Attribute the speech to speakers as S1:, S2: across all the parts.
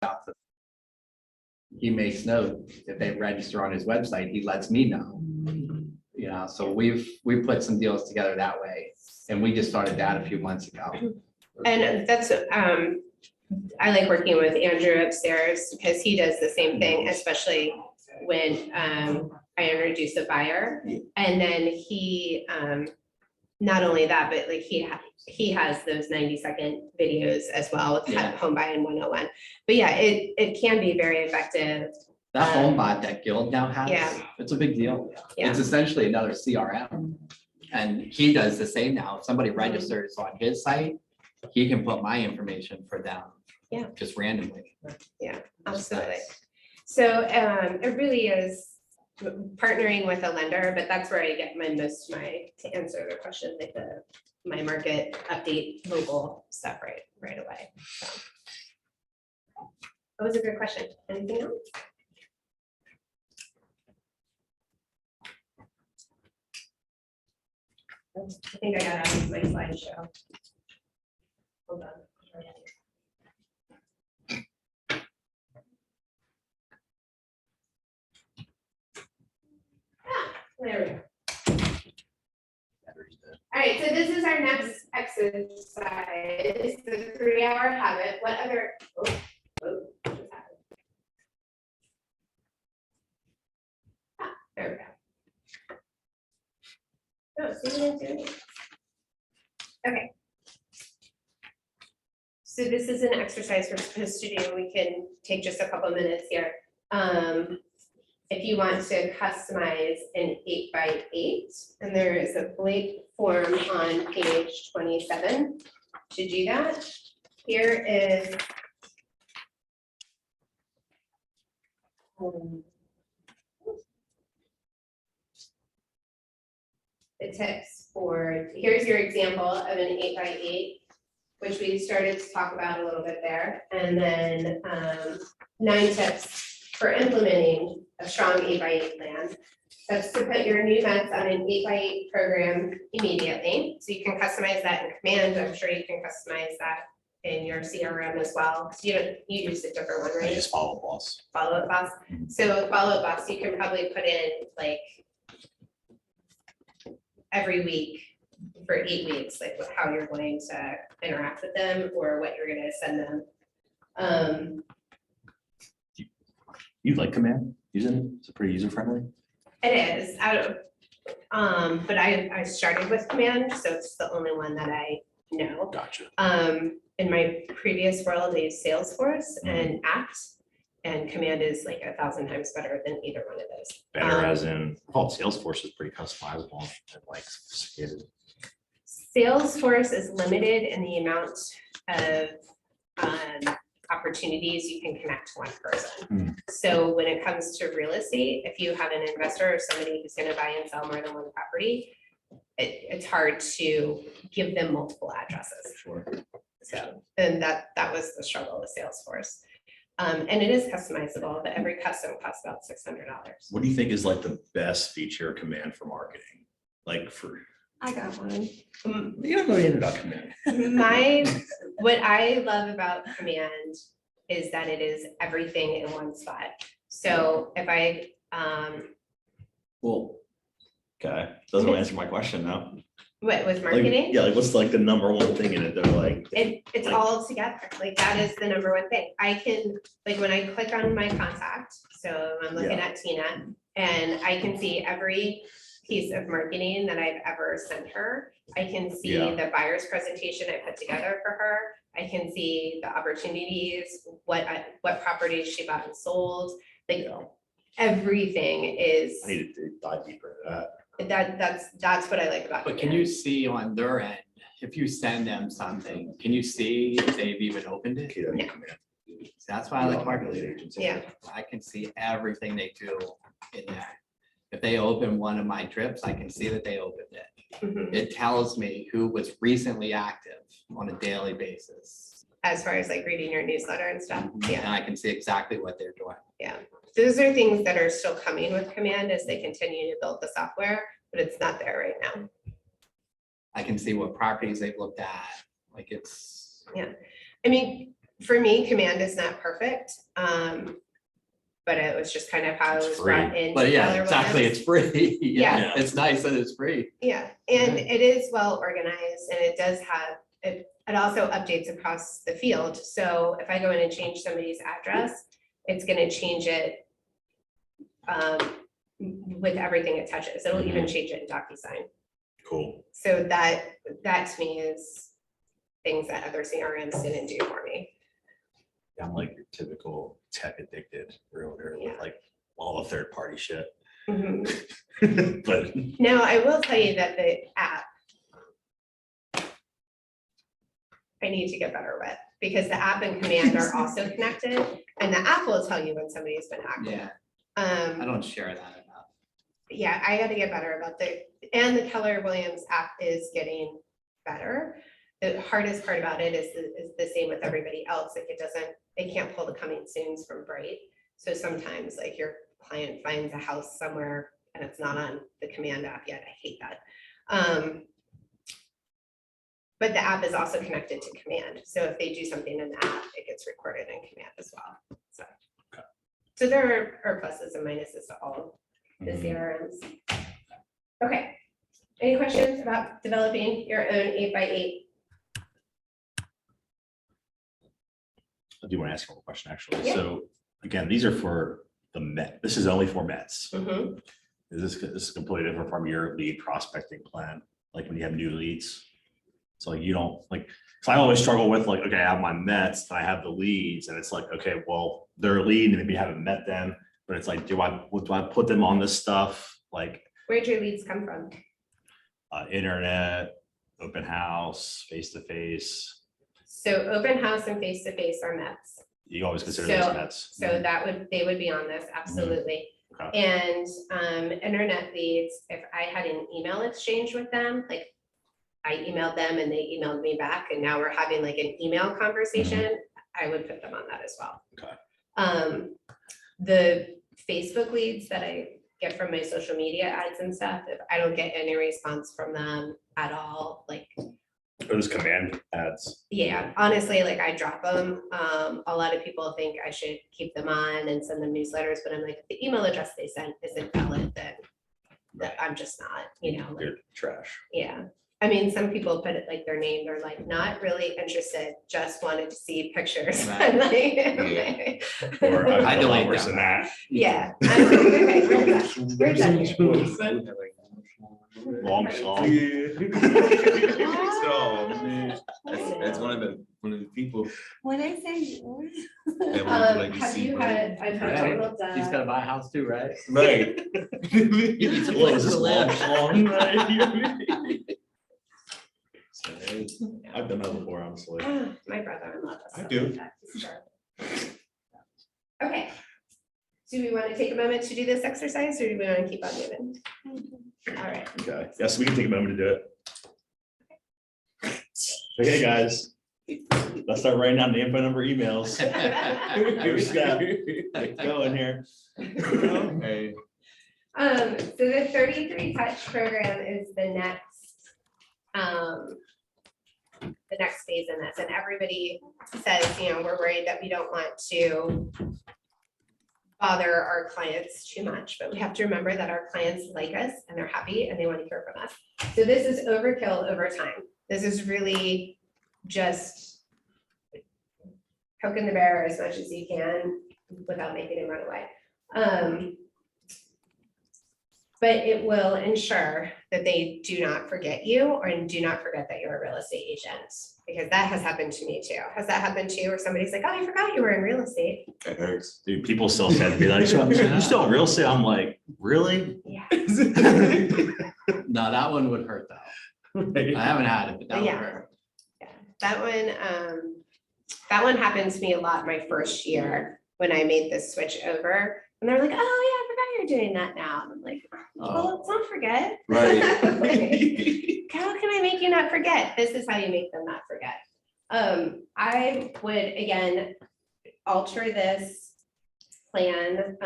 S1: out to. He makes note if they register on his website, he lets me know. You know, so we've put some deals together that way, and we just started that a few months ago.
S2: And that's, I like working with Andrew upstairs because he does the same thing, especially when I introduce a buyer. And then he, not only that, but like he has those 90-second videos as well with Home Buying 101. But yeah, it can be very effective.
S1: That home bot that Guild now has,
S2: Yeah.
S1: it's a big deal.
S2: Yeah.
S1: It's essentially another CRM. And he does the same now. If somebody registers on his site, he can put my information for them.
S2: Yeah.
S1: Just randomly.
S2: Yeah,
S1: Which is
S2: absolutely.
S1: nice.
S2: So it really is partnering with a lender, but that's where I get to answer the question, like my market update local stuff right away. So that was a good question. Anything else? I think I got out of my slideshow. Hold on. There we go. All right, so this is our next exercise, the 3-hour habit. What other? What just happened? There we go. No, see what I'm doing? Okay. So this is an exercise we're supposed to do. We can take just a couple minutes here. If you want to customize an 8x8, and there is a blank form on page 27 to do that. Here is the tips for, here's your example of an 8x8, which we started to talk about a little bit there. And then 9 tips for implementing a strong 8x8 plan. That's to put your new mets on an 8x8 program immediately. So you can customize that in Command. I'm sure you can customize that in your CRM as well. So you use a different one, right?
S3: I use Follow Boss.
S2: Follow Up Boss. So Follow Up Boss, you can probably put in like every week for 8 weeks, like how you're going to interact with them or what you're going to send them.
S3: You like Command? Using it? It's pretty user friendly.
S2: It is. But I started with Command, so it's the only one that I know.
S3: Gotcha.
S2: In my previous world, I used Salesforce and Act, and Command is like 1,000 times better than either one of those.
S3: Better as in, oh, Salesforce is pretty customizable and like sophisticated.
S2: Salesforce is limited in the amount of opportunities you can connect to one person. So when it comes to real estate, if you have an investor or somebody who's going to buy and sell more than one property, it's hard to give them multiple addresses.
S3: Sure.
S2: So, and that was the struggle with Salesforce. And it is customizable, but every custom costs about $600.
S3: What do you think is like the best feature of Command for marketing? Like for,
S2: I got one.
S3: you don't know anything about Command.
S2: What I love about Command is that it is everything in one spot. So if I,
S3: Well, okay, doesn't answer my question now.
S2: what with
S3: Like,
S2: marketing?
S3: yeah, like what's like the number one thing in it? They're like,
S2: It's all together. Like that is the number one thing. I can, like when I click on my contact, so I'm looking at Tina and I can see every piece of marketing that I've ever sent her. I can see the buyer's presentation I put together for her. I can see the opportunities, what properties she bought and sold. Like everything is.
S3: I need to dive deeper into that.
S2: That's what I like about it.
S1: But can you see on their end, if you send them something, can you see if they've even opened it?
S2: Yeah.
S1: That's why I like market leader.
S3: Agency.
S2: Yeah.
S1: I can see everything they do in there. If they open one of my trips, I can see that they opened it.
S2: Mhm.
S1: It tells me who was recently active on a daily basis.
S2: As far as like reading your newsletter and stuff. Yeah.
S1: And I can see exactly what they're doing.
S2: Yeah, those are things that are still coming with Command as they continue to build the software, but it's not there right now.
S1: I can see what properties they've looked at, like it's.
S2: I mean, for me, command is not perfect. But it was just kind of how it
S3: It's
S2: was
S3: free.
S2: brought in.
S1: But yeah, exactly, it's free.
S2: Yeah.
S1: It's nice that it's free.
S2: Yeah, and it is well organized and it does have, it also updates across the field. So if I go in and change somebody's address, it's gonna change it with everything it touches. It'll even change it in DocuSign.
S3: Cool.
S2: So that to me is things that other CRMs didn't do for me.
S3: I'm like your typical tech addicted realtor
S2: Yeah.
S3: with like all the third party shit.
S2: Mhm.
S3: But
S2: Now, I will tell you that the app I need to get better with, because the app and command are also connected, and the app will tell you when somebody's been active.
S1: Yeah, I
S2: Um,
S1: don't share that enough.
S2: yeah, I gotta get better about and the Keller Williams app is getting better. The hardest part about it is the same with everybody else, like it can't pull the coming soons from Bright. So sometimes like your client finds a house somewhere and it's not on the command app yet. I hate that. But the app is also connected to command. So if they do something in the app, it gets recorded in command as well. So there are pluses and minuses to all the CRMs. Okay. Any questions about developing your own 8x8?
S3: I do want to ask you a question actually.
S2: Yeah.
S3: So again, these are for the Met. This is only for Mets.
S2: Mhm.
S3: This is completely different from your lead prospecting plan, like when you have new leads. So like you don't like, so I always struggle with like, okay, I have my Mets, and I have the leads, and it's like, okay, well, they're a lead and maybe you haven't met them, but it's like, do I put them on this stuff? Like
S2: Where'd your leads come from?
S3: internet, open house, face-to-face.
S2: So open house and face-to-face are Mets.
S3: You always consider those
S2: So-
S3: Mets.
S2: So they would be on this, absolutely.
S3: Okay.
S2: And internet leads, if I had an email exchange with them, like I emailed them and they emailed me back, and now we're having like an email conversation, I would put them on that as well.
S3: Okay.
S2: The Facebook leads that I get from my social media ads and stuff, if I don't get any response from them at all, like,
S3: Those command ads.
S2: yeah, honestly, like I drop them. A lot of people think I should keep them on and send them newsletters, but I'm like, if the email address they sent isn't valid, then I'm just not, like,
S3: They're trash.
S2: yeah. I mean, some people put it like their name, they're like, not really interested, just wanted to see pictures.
S1: Right.
S2: I'm like,
S3: Yeah. Or
S1: I
S3: I
S1: delete
S3: worse
S1: them.
S3: than that.
S2: yeah. I'm like, okay, we're done.
S3: Long song.
S4: Oh, man. That's one of the people
S5: When I say.
S4: that want to like to
S2: Have
S4: see.
S2: you had, I've had
S1: Right.
S2: total,
S1: He's gotta buy a house too, right?
S4: Right.
S1: needs a
S3: Well,
S1: place
S3: is this
S1: to
S3: long
S1: live.
S3: song? I've done that before, honestly.
S2: my brother-in-law does.
S4: I
S2: stuff
S4: do.
S2: like that. He's sure. Okay. Do we want to take a moment to do this exercise, or do we want to keep on moving? All right.
S3: Okay, yes, we can take a moment to do it. Okay, guys, let's start writing down the info number emails. First step. Get going here.
S4: Okay.
S2: So the 33 touch program is the next phase in this, and everybody says, we're worried that we don't want to bother our clients too much, but we have to remember that our clients like us and they're happy and they want to hear from us. So this is overkill over time. This is really just poking the bear as much as you can without making him run away. But it will ensure that they do not forget you, or do not forget that you're a real estate agent, because that has happened to me too. Has that happened to you, where somebody's like, oh, I forgot you were in real estate?
S4: That hurts.
S3: Dude, people still send to me like, so you still in real estate? I'm like, really?
S2: Yeah.
S1: No, that one would hurt though. I haven't had it, but that would
S2: Yeah.
S1: hurt.
S2: That one happened to me a lot my first year when I made this switch over. And they're like, oh yeah, I forgot you're doing that now. And I'm like, well, let's not forget.
S4: Right.
S2: Like, how can I make you not forget? This is how you make them not forget. I would, again, alter this plan,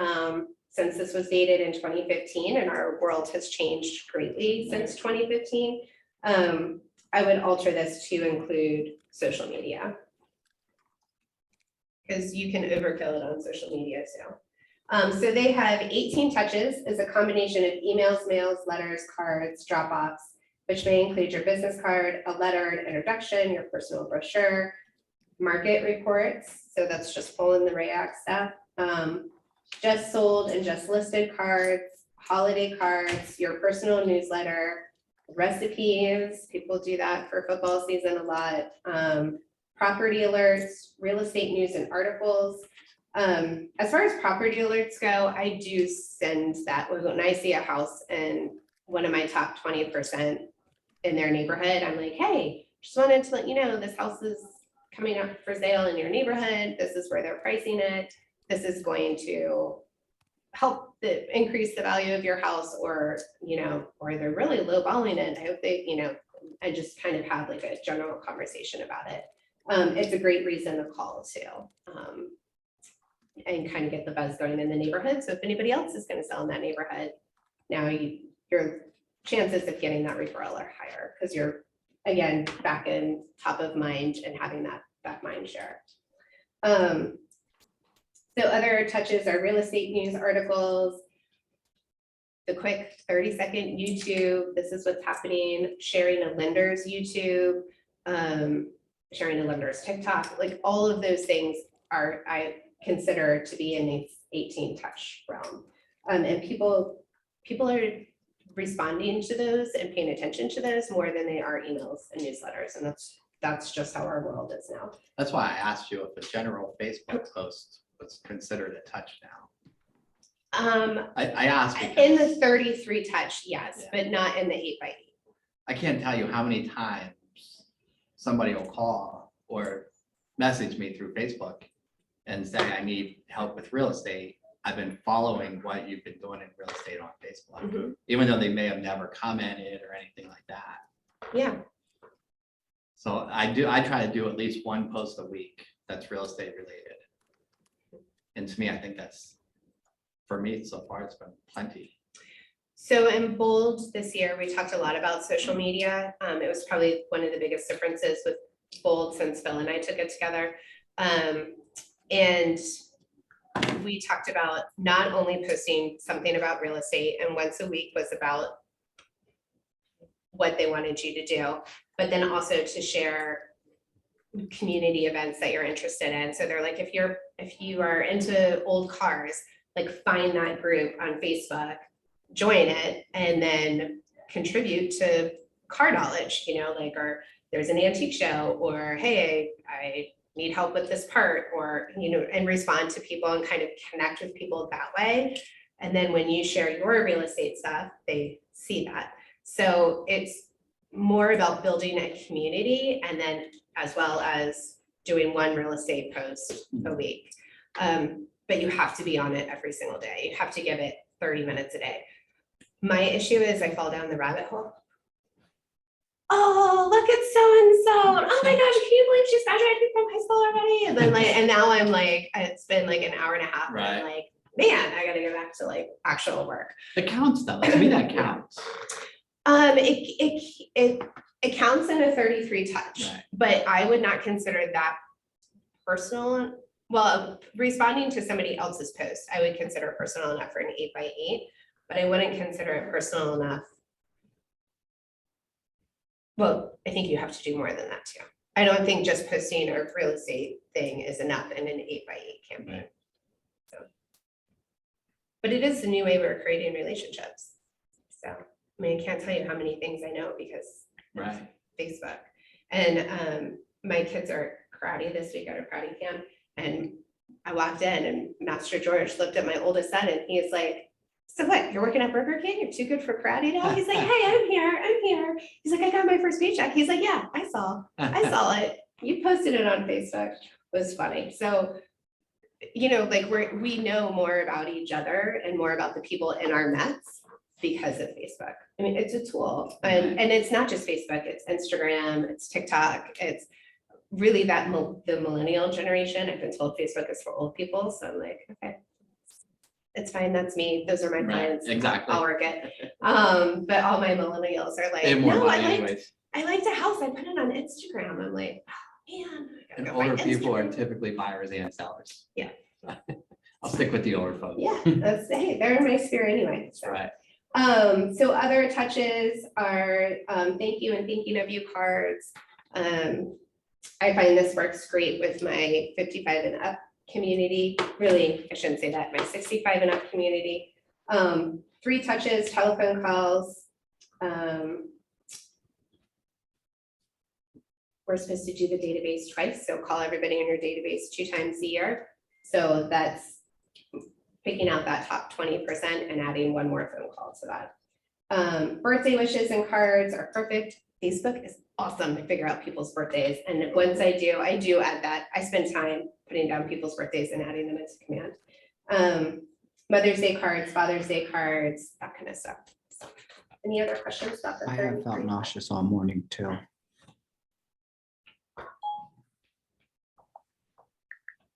S2: since this was dated in 2015 and our world has changed greatly since 2015. I would alter this to include social media. because you can overkill it on social media too. So they have 18 touches is a combination of emails, mails, letters, cards, drop-offs, which may include your business card, a letter, an introduction, your personal brochure, market reports. So that's just pulling the RAYAC stuff. Just sold and just listed cards, holiday cards, your personal newsletter, recipes. People do that for football season a lot. Property alerts, real estate news and articles. As far as property alerts go, I do send that when I see a house in one of my top 20% in their neighborhood, I'm like, hey, just wanted to let you know this house is coming up for sale in your neighborhood. This is where they're pricing it. This is going to help increase the value of your house, or, or they're really lowballing it. I hope they, I just kind of have like a general conversation about it. It's a great reason to call too. And kind of get the buzz going in the neighborhood. So if anybody else is going to sell in that neighborhood, now your chances of getting that referral are higher because you're, again, back in top of mind and having that mind share. So other touches are real estate news articles, the quick 30-second YouTube, this is what's happening, sharing a lender's YouTube, sharing a lender's TikTok, like all of those things are, I consider to be in the 18 touch realm. And people are responding to those and paying attention to those more than they are emails and newsletters. And that's just how our world is now.
S1: That's why I asked you if a general Facebook post was considered a touch now. I asked
S2: In
S1: because
S2: the 33 touch, yes,
S1: Yeah.
S2: but not in the 8x8.
S1: I can't tell you how many times somebody will call or message me through Facebook and say, I need help with real estate. I've been following what you've been doing in real estate on Facebook,
S2: Mhm.
S1: even though they may have never commented or anything like that.
S2: Yeah,
S1: So I try to do at least one post a week that's real estate related. And to me, I think that's, for me so far, it's been plenty.
S2: so in Bold this year, we talked a lot about social media. It was probably one of the biggest differences with Bold since Phil and I took it together. And we talked about not only posting something about real estate, and once a week was about what they wanted you to do, but then also to share community events that you're interested in. So they're like, if you are into old cars, like find that group on Facebook, join it, and then contribute to car knowledge, like, or there's an antique show, or hey, I need help with this part, or, and respond to people and kind of connect with people that way. And then when you share your real estate stuff, they see that. So it's more about building a community, and then as well as doing one real estate post a week. But you have to be on it every single day. You have to give it 30 minutes a day. My issue is I fall down the rabbit hole. Oh, look at so-and-so. Oh my gosh, can you believe she's graduated from high school already? And then and now I'm like, it's been like an hour and a half. And I'm like, man, I gotta get back to like actual work.
S1: It counts though, to me that counts.
S2: It counts in a 33 touch,
S1: Right.
S2: but I would not consider that personal. Well, responding to somebody else's post, I would consider personal enough for an 8x8, but I wouldn't consider it personal enough. Well, I think you have to do more than that too. I don't think just posting a real estate thing is enough in an 8x8 campaign.
S1: Right.
S2: So, but it is the new way we're creating relationships. So, I mean, I can't tell you how many things I know because of
S1: Right.
S2: Facebook. And my kids are karate this week at a karate camp, and I walked in and Master George looked at my oldest son and he's like, so what, you're working at Burger King? You're too good for karate now? He's like, hey, I'm here. He's like, I got my first paycheck. He's like, yeah, I saw it. You posted it on Facebook. It was funny. So, like we know more about each other and more about the people in our Mets because of Facebook. I mean, it's a tool, and it's not just Facebook, it's Instagram, it's TikTok, it's really that the millennial generation. I've been told Facebook is for old people. So I'm like, okay, it's fine. That's me. Those are my clients.
S1: Exactly.
S2: I'll work it. But all my millennials are like,
S1: They have more
S2: no,
S1: money anyways.
S2: I liked a house. I put it on Instagram. I'm like, man. I gotta
S1: And
S2: go find
S1: older people are
S2: Instagram."
S1: typically buyers and sellers.
S2: Yeah.
S1: I'll stick with the older folks.
S2: Yeah, that's, hey, they're in my sphere anyway, so.
S1: Right.
S2: So other touches are, thank you and thinking of you cards. I find this works great with my 55 and up community. Really, I shouldn't say that, my 65 and up community. 3 touches, telephone calls. We're supposed to do the database twice, so call everybody in your database 2 times a year. So that's picking out that top 20% and adding 1 more phone call to that. Birthday wishes and cards are perfect. Facebook is awesome to figure out people's birthdays. And once I do add that. I spend time putting down people's birthdays and adding them into command. Mother's Day cards, Father's Day cards, that kind of stuff. So, any other questions about the
S5: I
S2: third
S5: have felt
S2: grade?
S5: nauseous all morning too.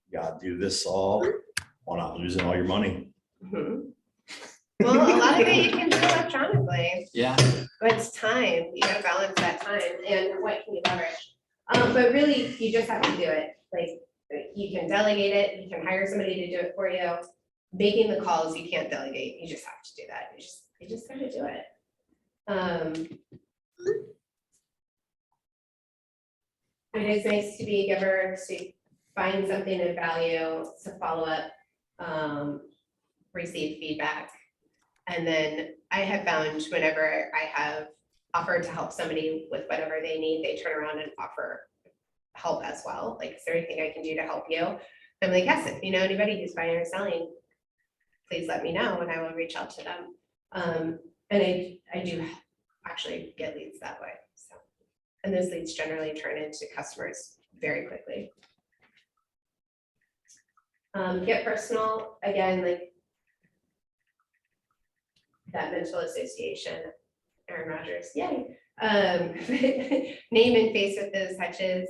S3: You gotta do this all while not losing all your money.
S2: Mhm. Well, a lot of it you can do electronically.
S1: Yeah,
S2: But it's time, you gotta balance that time and what can you leverage? But really, you just have to do it, like, you can delegate it, you can hire somebody to do it for you. Making the calls, you can't delegate, you just have to do that, you just gotta do it. It is nice to be a giver, to find something of value, to follow up, receive feedback. And then I have found whenever I have offered to help somebody with whatever they need, they turn around and offer help as well. Like, is there anything I can do to help you? I'm like, yes, if you know anybody who's buying or selling, please let me know and I will reach out to them. And I do actually get leads that way, so. And those leads generally turn into customers very quickly. Get personal, again, like that mental association, Erin Rogers, yay. Name and face with those touches.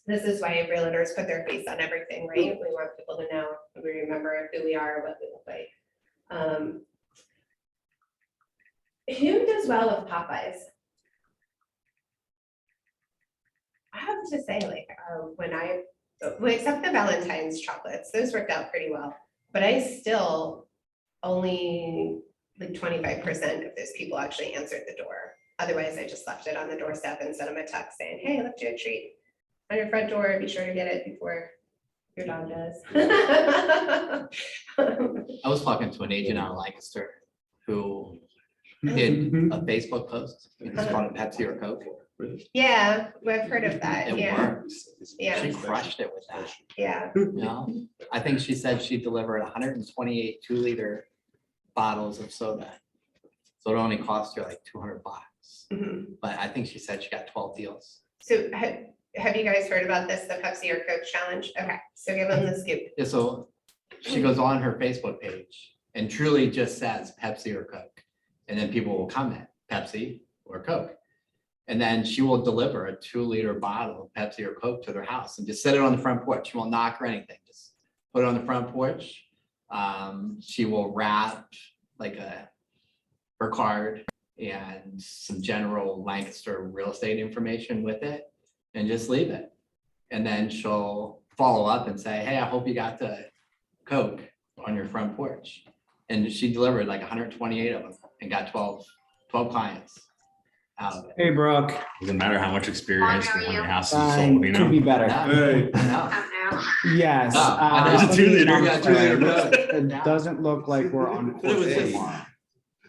S2: This is why realtors put their face on everything, right? We want people to know, we remember who we are, what we look like. Who does well with Popeyes? I have to say, like, well, except the Valentine's chocolates, those worked out pretty well, but I still only like 25% of those people actually answered the door. Otherwise, I just left it on the doorstep and sent them a text saying, hey, I left you a treat on your front door. Be sure to get it before your dog does.
S1: I was talking to an agent out of Lancaster who did a Facebook post. It's called Pepsi or Coke.
S2: Yeah, I've heard of that.
S1: It
S2: Yeah,
S1: works.
S2: Yeah.
S1: She crushed it with that.
S2: yeah.
S1: You know, I think she said she delivered 128 2-liter bottles of soda. So it only cost her like $200.
S2: Mhm.
S1: But I think she said she got 12 deals.
S2: So have you guys heard about this, the Pepsi or Coke challenge? Okay, so give them the scoop.
S1: Yeah, so she goes on her Facebook page and truly just says Pepsi or Coke. And then people will comment Pepsi or Coke. And then she will deliver a 2-liter bottle of Pepsi or Coke to their house and just set it on the front porch. She won't knock or anything, just put it on the front porch. She will wrap like her card and some general Lancaster real estate information with it and just leave it. And then she'll follow up and say, hey, I hope you got the Coke on your front porch. And she delivered like 128 of them and got 12 clients out of it.
S5: Hey, Brooke.
S3: Doesn't matter how much experience or how many houses you
S5: Fine,
S3: sold, you
S5: could be
S3: know?
S5: better.
S4: Hey.
S1: I know.
S5: Yes.
S1: Oh, and there's a
S5: let
S3: 2-liter.
S5: me
S1: We got 2-liter
S5: confirm.
S1: Coke.
S5: It doesn't look like we're on
S1: But it was
S5: course
S1: just-
S5: tomorrow.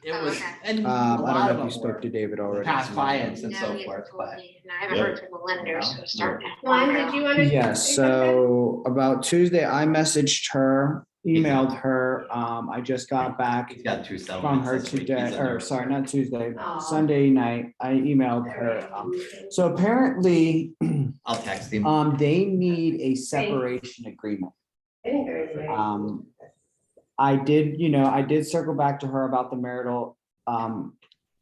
S1: It was, and a
S5: I
S1: lot
S5: don't
S1: of
S5: know if
S1: them
S5: you spoke
S1: were
S5: to David already.
S1: past clients and
S6: No,
S1: so
S6: we
S1: forth,
S6: haven't
S1: but
S6: told me, and I haven't heard from the lender, so it's starting. to
S2: Juan,
S6: wander
S2: did you
S6: off.
S2: want to?
S5: Yes, so about Tuesday, I messaged her, emailed her. I just got back
S1: he's got 2 settlements.
S5: from her
S1: this week.
S5: today,
S1: He's under-
S5: or sorry, not Tuesday,
S2: Aw.
S5: Sunday night. I emailed her. So apparently,
S1: I'll text him.
S5: they need a separation agreement.
S2: I think there is a way.
S5: I did circle back to her about the marital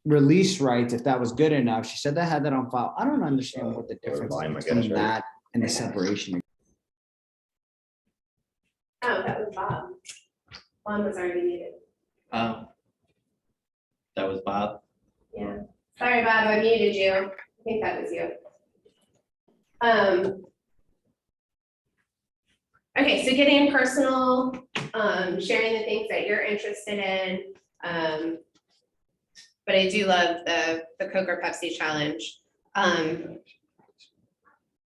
S5: release rights, if that was good enough. She said they had that on file. I don't understand what the difference
S3: volume, I
S5: is
S3: guess,
S5: between
S3: right?
S5: that and the separation.
S2: Oh, that was Bob. Juan was already muted.
S1: Oh. That was Bob.
S2: Yeah. Sorry, Bob, I muted you. I think that was you. Okay, so getting personal, sharing the things that you're interested in. But I do love the Coke or Pepsi challenge.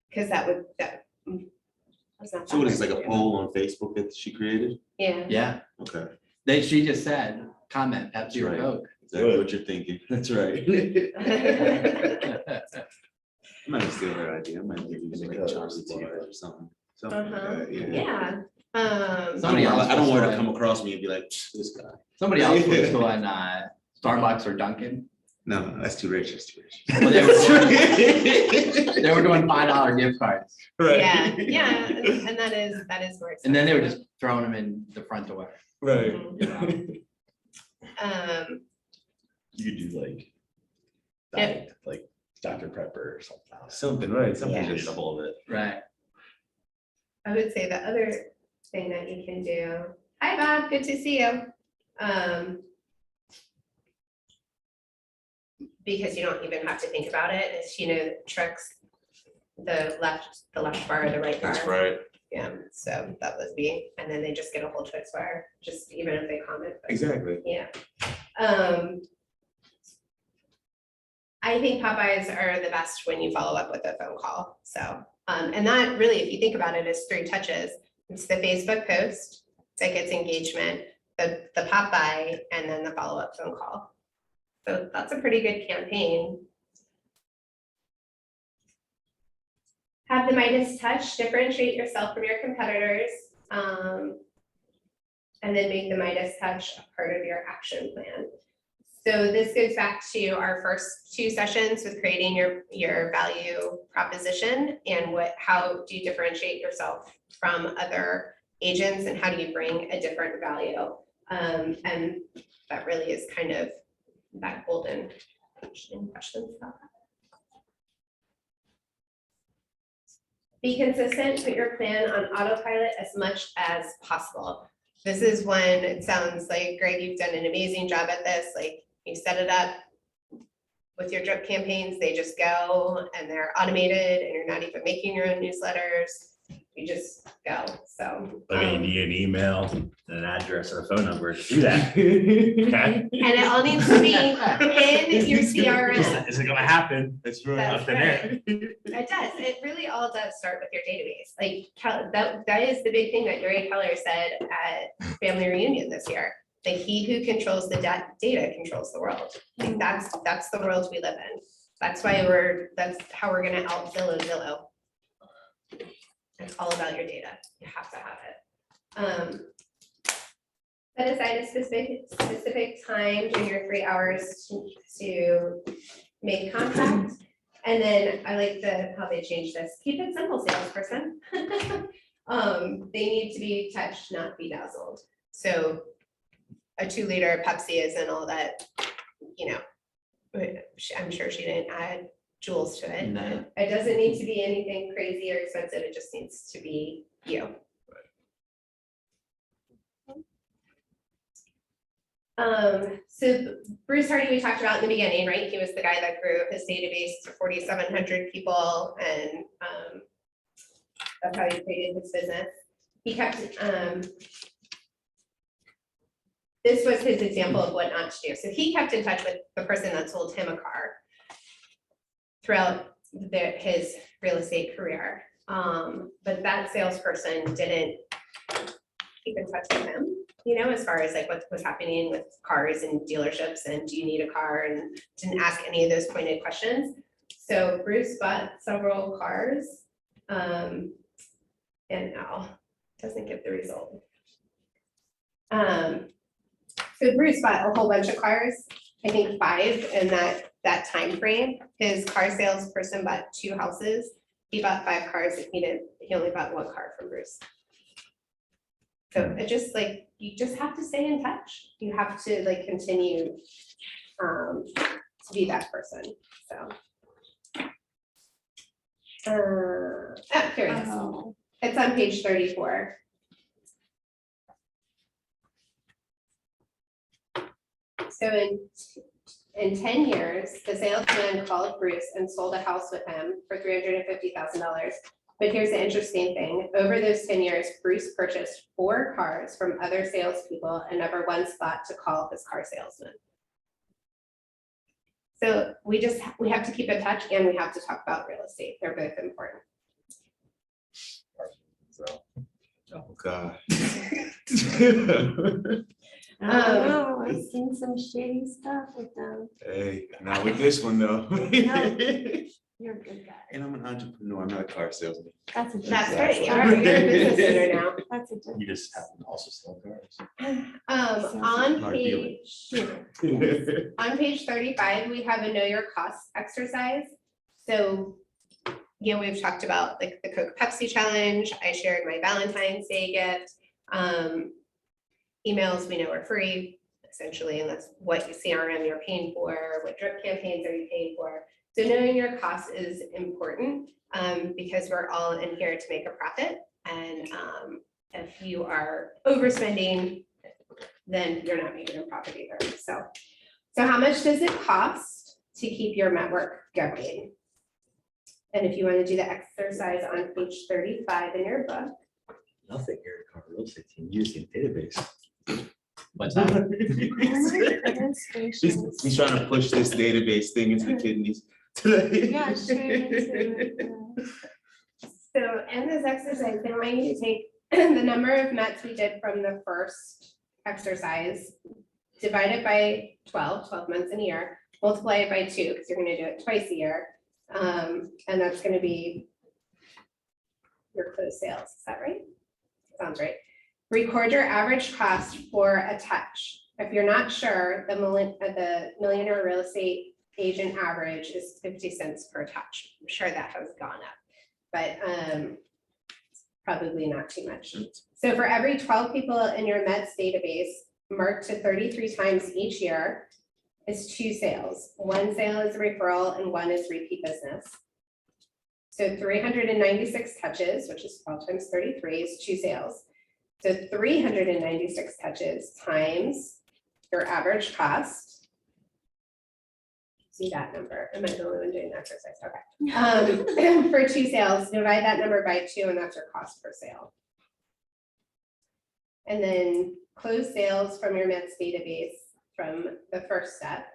S2: Because that would, that's not.
S4: So what is
S2: that
S4: it, like a
S2: hard to do.
S4: poll on Facebook that she created?
S2: Yeah.
S1: Yeah,
S4: Okay,
S1: she just said, comment, Pepsi or
S4: Right.
S1: Coke.
S4: exactly what you're thinking. That's right. I might steal her idea. I might give you like chocolate tears or something. Something like
S2: Uh-huh.
S4: that, yeah.
S2: Yeah.
S1: Somebody else
S4: I don't want her
S1: was
S4: to come across me and be like, this guy.
S1: Somebody else was doing Starbucks or Dunkin'.
S4: No, that's too rich, that's too rich.
S1: Well, they were doing $5 gift cards,
S2: Yeah, yeah, and that is more expensive.
S1: and then they were just throwing them in the front door.
S4: Right.
S1: You know?
S3: You could do like,
S2: Yeah.
S3: diet, like Dr. Pepper or something.
S4: Something, right, something
S3: Something
S4: just.
S3: double of it.
S1: Right.
S2: I would say the other thing that you can do, hi Bob, good to see you. Because you don't even have to think about it, is, tricks, the left bar or the right bar.
S4: That's right,
S2: Yeah, so that would be, and then they just get a whole Twix bar, just even if they comment. but-
S4: exactly.
S2: Yeah. I think Popeyes are the best when you follow up with a phone call, so, and that really, if you think about it, is 3 touches. It's the Facebook post that gets engagement, the Popeye, and then the follow-up phone call. So that's a pretty good campaign. Have the Midas touch, differentiate yourself from your competitors, and then make the Midas touch a part of your action plan. So this goes back to our first 2 sessions with creating your value proposition and how do you differentiate yourself from other agents and how do you bring a different value? And that really is kind of that golden questions about that. Be consistent, put your plan on autopilot as much as possible. This is when it sounds like, Greg, you've done an amazing job at this, like you set it up with your drip campaigns, they just go and they're automated and you're not even making your own newsletters. You just go, so.
S3: I mean, you need an email, an address and a phone number to do that. Okay?
S2: And it all needs to be in your CRM.
S3: Is it gonna happen?
S4: That's
S2: That's
S3: Up in there.
S2: It does. It really all does start with your database. Like that is the big thing that Gary Keller said at family reunion this year. That he who controls the data controls the world. Like that's the world we live in. That's why that's how we're gonna out Zillow. It's all about your data. You have to have it. Set aside a specific time during your 3 hours to make contact. And then I like how they changed this. Keep it simple, salesperson. They need to be touched, not bedazzled. So a 2-liter Pepsi isn't all that, I'm sure she didn't add jewels to it.
S1: No.
S2: It doesn't need to be anything crazy or expensive. It just needs to be you. So Bruce Hardy, we talked about in the beginning, right? He was the guy that grew his database to 4,700 people, and that's how he created his business. He kept, this was his example of what not to do. So he kept in touch with the person that sold him a car throughout his real estate career. But that salesperson didn't keep in touch with him, as far as like what was happening with cars and dealerships and do you need a car, and didn't ask any of those pointed questions. So Bruce bought several cars and now doesn't get the result. So Bruce bought a whole bunch of cars, I think 5 in that time frame. His car salesperson bought 2 houses. He bought 5 cars and he only bought 1 car from Bruce. So it just like, you just have to stay in touch. You have to like continue to be that person, so. Here it is. It's on page 34. So In 10 years, the salesman called Bruce and sold a house with him for $350,000. But here's the interesting thing. Over those 10 years, Bruce purchased 4 cars from other salespeople and never once thought to call his car salesman. So we have to keep in touch and we have to talk about real estate. They're both important.
S4: Oh, God.
S6: I don't know, I've seen some shady stuff with them.
S4: Hey, not with this one though.
S6: You're a good guy.
S4: And I'm an entrepreneur, I'm not a car salesman.
S6: That's a.
S2: That's
S4: Exactly.
S2: right. You're a business owner now.
S6: That's a. good-
S3: You just happen to also sell cars.
S2: On
S4: Not dealing.
S2: page, on page 35, we have a know your costs exercise. So, we've talked about like the Coke Pepsi challenge. I shared my Valentine's Day gift. Emails we know are free, essentially, and that's what CRM you're paying for, what drip campaigns are you paying for. So knowing your costs is important because we're all in here to make a profit. And if you are overspending, then you're not making a profit either. So how much does it cost to keep your network going? And if you want to do the exercise on page 35 in your book,
S4: Nothing here at car real estate team using database.
S1: What's that?
S4: He's trying to push this database thing into the kidneys today.
S6: Yeah, straight into it.
S2: so in this exercise, they want you to take the number of METs we did from the first exercise, divide it by 12 months in a year, multiply it by 2, because you're going to do it twice a year. And that's going to be your closed sales. Is that right? Sounds right. Record your average cost for a touch. If you're not sure, the millionaire real estate agent average is 50 cents per touch. I'm sure that has gone up, but probably not too much. So for every 12 people in your MEDS database, marked to 33 times each year, is 2 sales. 1 sale is a referral and 1 is repeat business. So 396 touches, which is 12 times 33 is 2 sales. So 396 touches times your average cost. See that number? Am I the only one doing the exercise? Okay. For 2 sales, divide that number by 2 and that's your cost per sale. And then close sales from your MEDS database from the first step,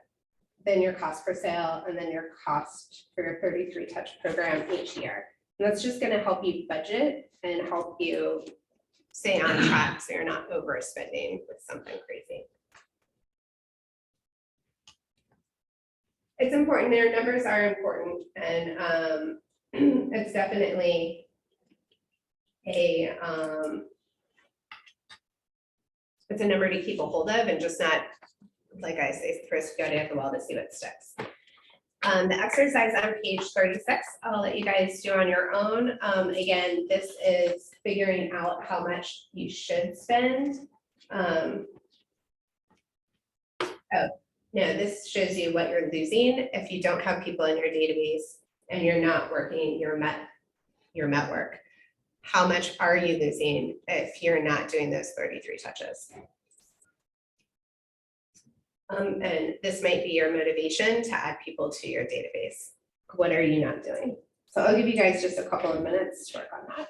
S2: then your cost per sale, and then your cost for your 33 touch program each year. And that's just going to help you budget and help you stay on track so you're not overspending with something crazy. It's important, their numbers are important, and it's definitely a it's a number to keep a hold of and just not, like I say, throw spaghetti at the wall to see what sticks. The exercise on page 36, I'll let you guys do on your own. Again, this is figuring out how much you should spend. Oh, no, this shows you what you're losing if you don't have people in your database and you're not working your MET work. How much are you losing if you're not doing those 33 touches? And this might be your motivation to add people to your database. What are you not doing? So I'll give you guys just a couple of minutes to work on that.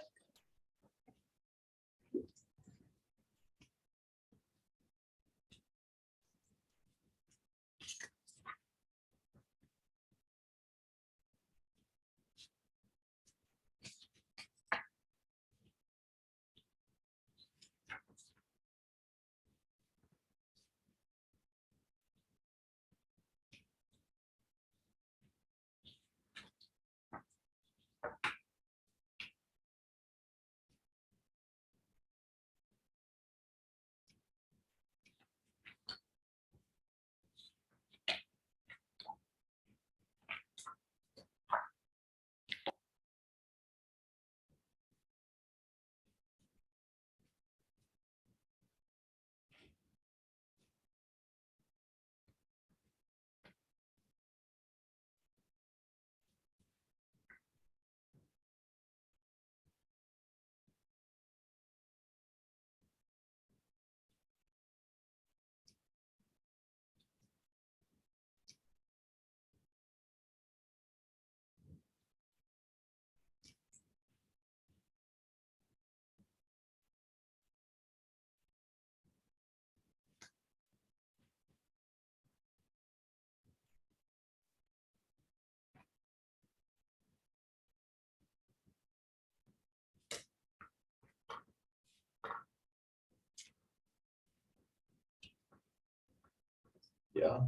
S3: Yeah.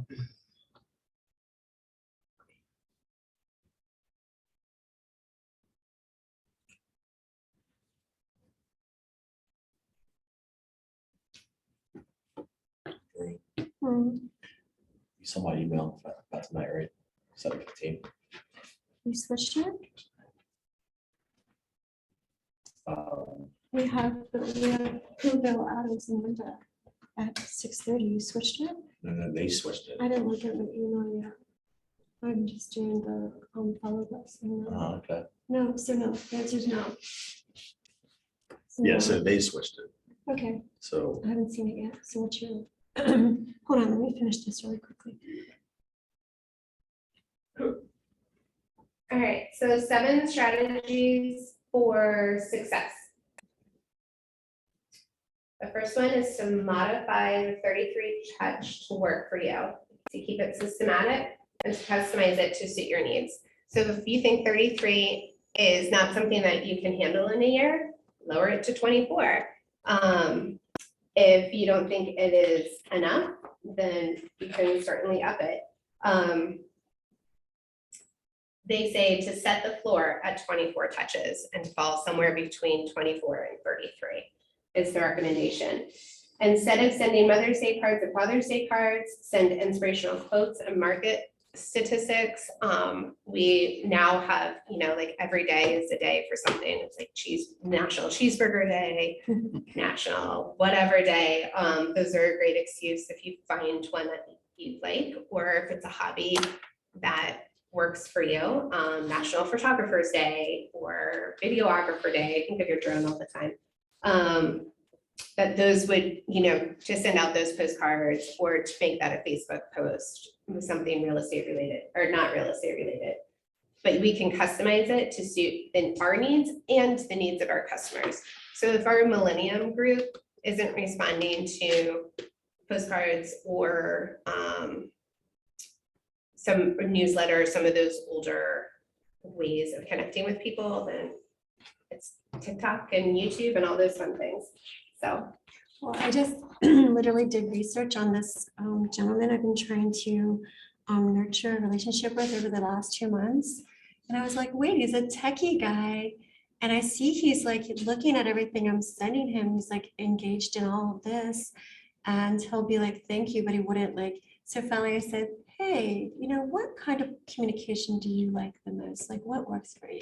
S6: Hmm,
S3: You saw my email last night, right? 7:15.
S6: You switched it? We have Bill Adams and Linda at 6:30. You switched it?
S3: And then they switched it.
S6: I didn't look at my email yet. I'm just doing the follow ups.
S3: Oh, okay.
S6: No, so no, the answer is no. So
S3: Yeah,
S6: no.
S3: so they switched it.
S6: Okay,
S3: So
S6: I haven't seen it yet. So what's your, hold on, let me finish this really quickly.
S2: All right, so 7 strategies for success. The first one is to modify the 33 touch to work for you, to keep it systematic and to customize it to suit your needs. So if you think 33 is not something that you can handle in a year, lower it to 24. If you don't think it is enough, then you can certainly up it. They say to set the floor at 24 touches and fall somewhere between 24 and 33 is the recommendation. Instead of sending Mother's Day cards and Father's Day cards, send inspirational quotes and market statistics. We now have, like every day is a day for something. It's like National Cheeseburger Day, National whatever day. Those are a great excuse if you find one that you like, or if it's a hobby that works for you. National Photographers Day or Videographer Day. I think of your drone all the time. That those would, to send out those postcards or to make that a Facebook post with something real estate related or not real estate related. But we can customize it to suit our needs and the needs of our customers. So if our Millennium group isn't responding to postcards or some newsletters, some of those older ways of connecting with people, then it's TikTok and YouTube and all those fun things. So,
S6: Well, I just literally did research on this gentleman I've been trying to nurture a relationship with over the last 2 months. And I was like, wait, he's a techie guy. And I see he's like looking at everything I'm sending him. He's like engaged in all of this. And he'll be like, thank you, but he wouldn't like. So finally I said, hey, what kind of communication do you like the most? Like, what works for you?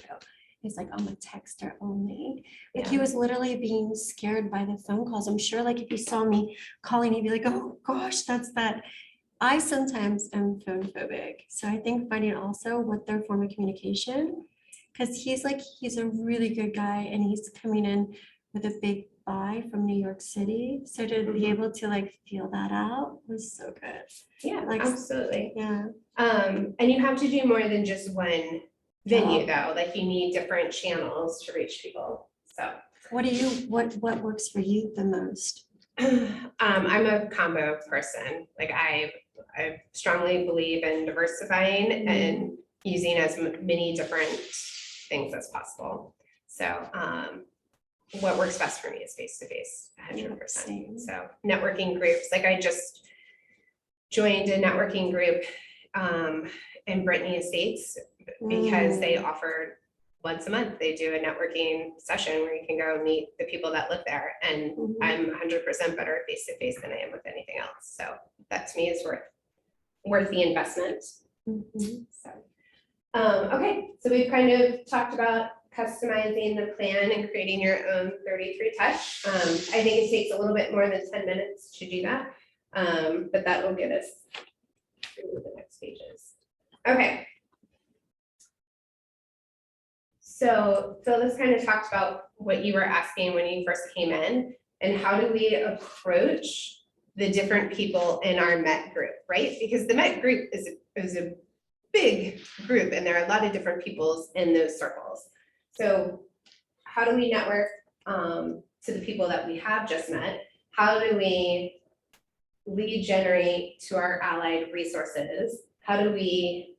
S6: He's like, I'm a texter only. Like he was literally being scared by the phone calls. I'm sure like if you saw me calling, he'd be like, oh gosh, that's that. I sometimes am phone phobic. So I think finding also what their form of communication, because he's a really good guy and he's coming in with a big buy from New York City. So to be able to like feel that out was so good.
S2: yeah,
S6: Like,
S2: absolutely.
S6: Yeah.
S2: And you have to do more than just one venue though, like you need different channels to reach people. So
S6: What works for you the most?
S2: I'm a combo person. Like I strongly believe in diversifying and using as many different things as possible. So what works best for me is face-to-face, 100%.
S6: Same.
S2: So networking groups, like I just joined a networking group in Brittany Estates because they offered once a month, they do a networking session where you can go meet the people that live there. And I'm 100% better face-to-face than I am with anything else. So that to me is worth the investment. So, okay, so we've kind of talked about customizing the plan and creating your own 33 touch. I think it takes a little bit more than 10 minutes to do that, but that will get us through the next pages. Okay. So Phyllis kind of talked about what you were asking when you first came in and how do we approach the different people in our MET group, right? Because the MET group is a big group and there are a lot of different peoples in those circles. So how do we network to the people that we have just met? How do we lead generate to our allied resources? How do we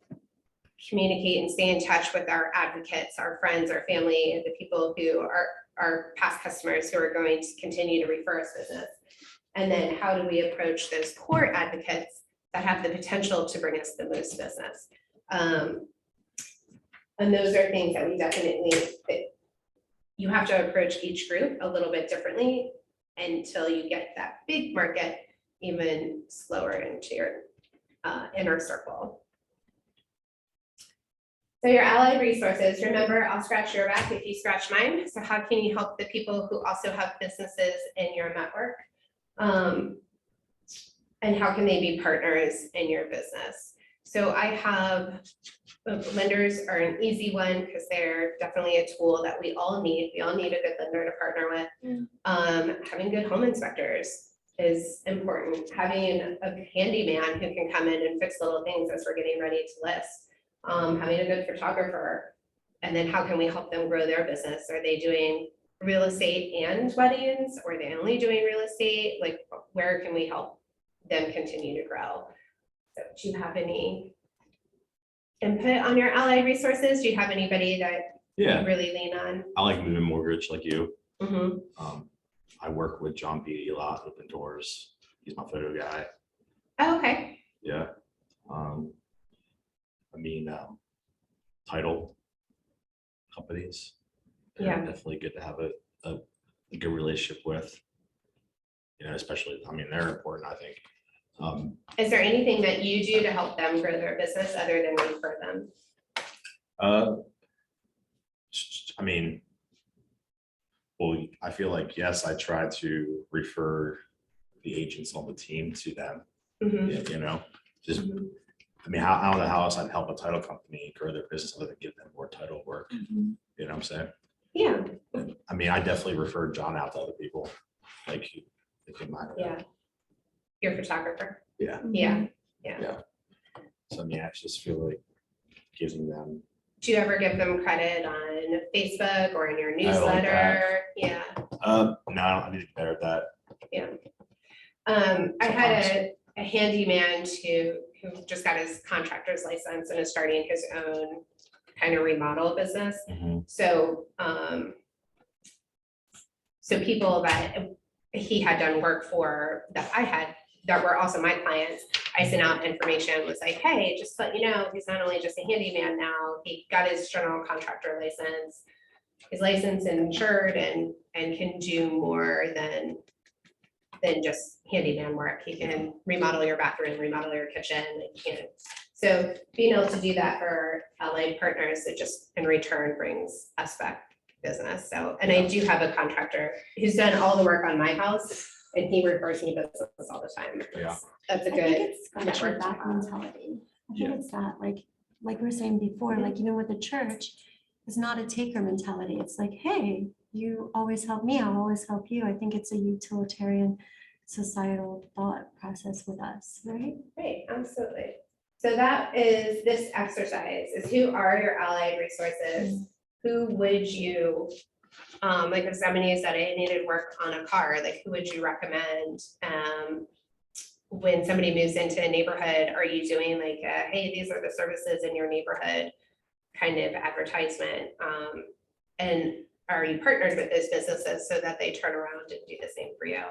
S2: communicate and stay in touch with our advocates, our friends, our family, and the people who are our past customers who are going to continue to refer us business? And then how do we approach those core advocates that have the potential to bring us the most business. And those are things that we definitely, that you have to approach each group a little bit differently until you get that big market even slower into your inner circle. So your allied resources, remember, I'll scratch your back if you scratch mine. So how can you help the people who also have businesses in your network? And how can they be partners in your business? So I have, lenders are an easy one because they're definitely a tool that we all need. We all need a good lender to partner with. Having good home inspectors is important. Having a handyman who can come in and fix little things as we're getting ready to list. Having a good photographer. And then how can we help them grow their business? Are they doing real estate and weddings? Or are they only doing real estate? Like, where can we help them continue to grow? So do you have any input on your allied resources? Do you have anybody that
S3: Yeah,
S2: you really lean on?
S3: I like moving mortgage like you.
S2: Mhm.
S3: I work with John Beatty a lot, Open Doors. He's my photo guy.
S2: Oh, okay.
S3: Yeah. I mean, title companies. they're
S2: Yeah.
S3: Definitely good to have a good relationship with. You know, especially, I mean, they're important, I think.
S2: Is there anything that you do to help them grow their business other than refer them?
S3: I mean, well, I feel like, yes, I try to refer the agents on the team to them.
S2: Mhm.
S3: Yeah, you know, just,
S2: Mhm.
S3: I mean, how the hell else I'd help a title company grow their business other than give them more title work? You know what I'm saying?
S2: Yeah,
S3: I mean, I definitely refer John out to other people, like, if you mind.
S2: yeah. You're a photographer.
S3: Yeah.
S2: Yeah.
S3: So I mean, I just feel like giving them,
S2: Do you ever give them credit on Facebook or in your
S3: I like that.
S2: newsletter? Yeah.
S3: no, I need to get better at that.
S2: I had a handyman who just got his contractor's license and is starting his own kind of remodel business. So, so people that he had done work for that I had, that were also my clients, I sent out information, was like, hey, just to let you know, he's not only just a handyman now, he got his general contractor license. He's licensed and insured and can do more than just handyman work. He can remodel your bathroom, remodel your kitchen. So being able to do that for allied partners, it just in return brings us back business. So, and I do have a contractor who's done all the work on my house and he refers me business all the time.
S3: Yeah.
S2: That's a
S6: I
S2: good.
S6: think it's got
S2: network
S6: your
S2: to
S6: back
S2: have.
S6: mentality. I
S3: Yeah.
S6: think it's that, like we were saying before, like even with the church, it's not a taker mentality. It's like, hey, you always help me, I'll always help you. I think it's a utilitarian societal thought process with us, right?
S2: Right, absolutely. So that is this exercise is who are your allied resources? Who would you, like if somebody said I needed work on a car, like who would you recommend? When somebody moves into a neighborhood, are you doing like a, hey, these are the services in your neighborhood kind of advertisement? And are you partnered with those businesses so that they turn around and do the same for you?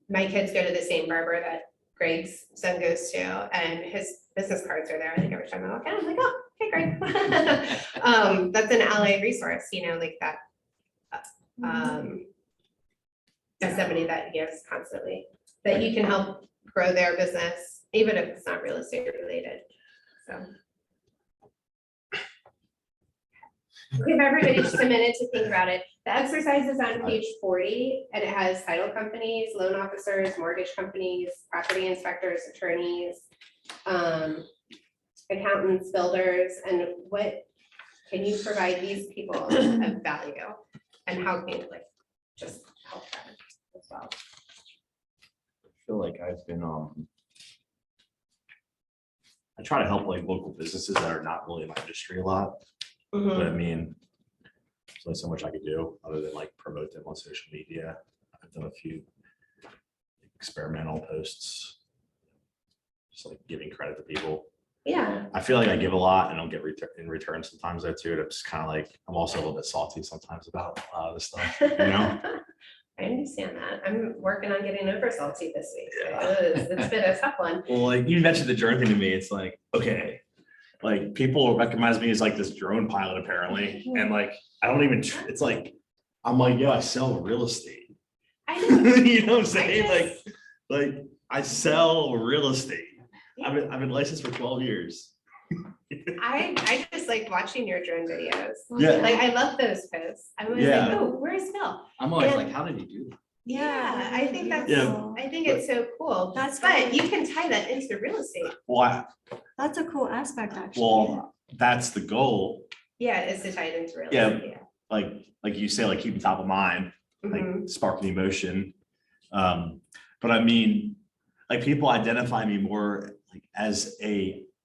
S2: My kids go to the same barber that Greg's son goes to, and his business cards are there. I think every time I walk in, I'm like, oh, hey, Greg. That's an allied resource, you know, like that. As somebody that gives constantly, that you can help grow their business, even if it's not real estate related. So. Give everybody just a minute to think about it. The exercise is on page 40 and it has title companies, loan officers, mortgage companies, property inspectors, attorneys, accountants, builders, and what can you provide these people of value? And how can you like just help them as well?
S3: I feel like I've been, I try to help like local businesses that are not really in my industry a lot. But I mean, there's only so much I could do other than like promote them on social media. I've done a few experimental posts, just like giving credit to people.
S2: Yeah.
S3: I feel like I give a lot and don't get in return sometimes there too. I'm just kind of like, I'm also a little bit salty sometimes about this stuff, you know?
S2: I understand that. I'm working on getting over salty this week. So it's been a tough one.
S3: Well, like you mentioned the drone thing to me, it's like, okay, like people recognize me as like this drone pilot apparently, and like, I don't even, it's like, I'm like, yo, I sell real estate.
S2: I know.
S3: You know what I'm saying?
S2: I just-
S3: Like I sell real estate. I've been licensed for 12 years.
S2: I just like watching your drone videos.
S3: Yeah.
S2: Like I love those posts. I'm always like,
S3: Yeah.
S2: oh, where's Phil?
S1: I'm always
S2: And-
S1: like, how did he do that?
S2: Yeah, I think that's,
S3: Yeah.
S2: I think it's so cool.
S6: That's
S2: But
S6: right.
S2: you can tie that into real estate.
S3: Well,
S6: That's a cool aspect, actually.
S3: well, that's the goal.
S2: Yeah, is to tie it into real
S3: Yeah.
S2: estate.
S3: Like you say, like keeping top of mind, like
S2: Mhm.
S3: sparking emotion. But I mean, like people identify me more like as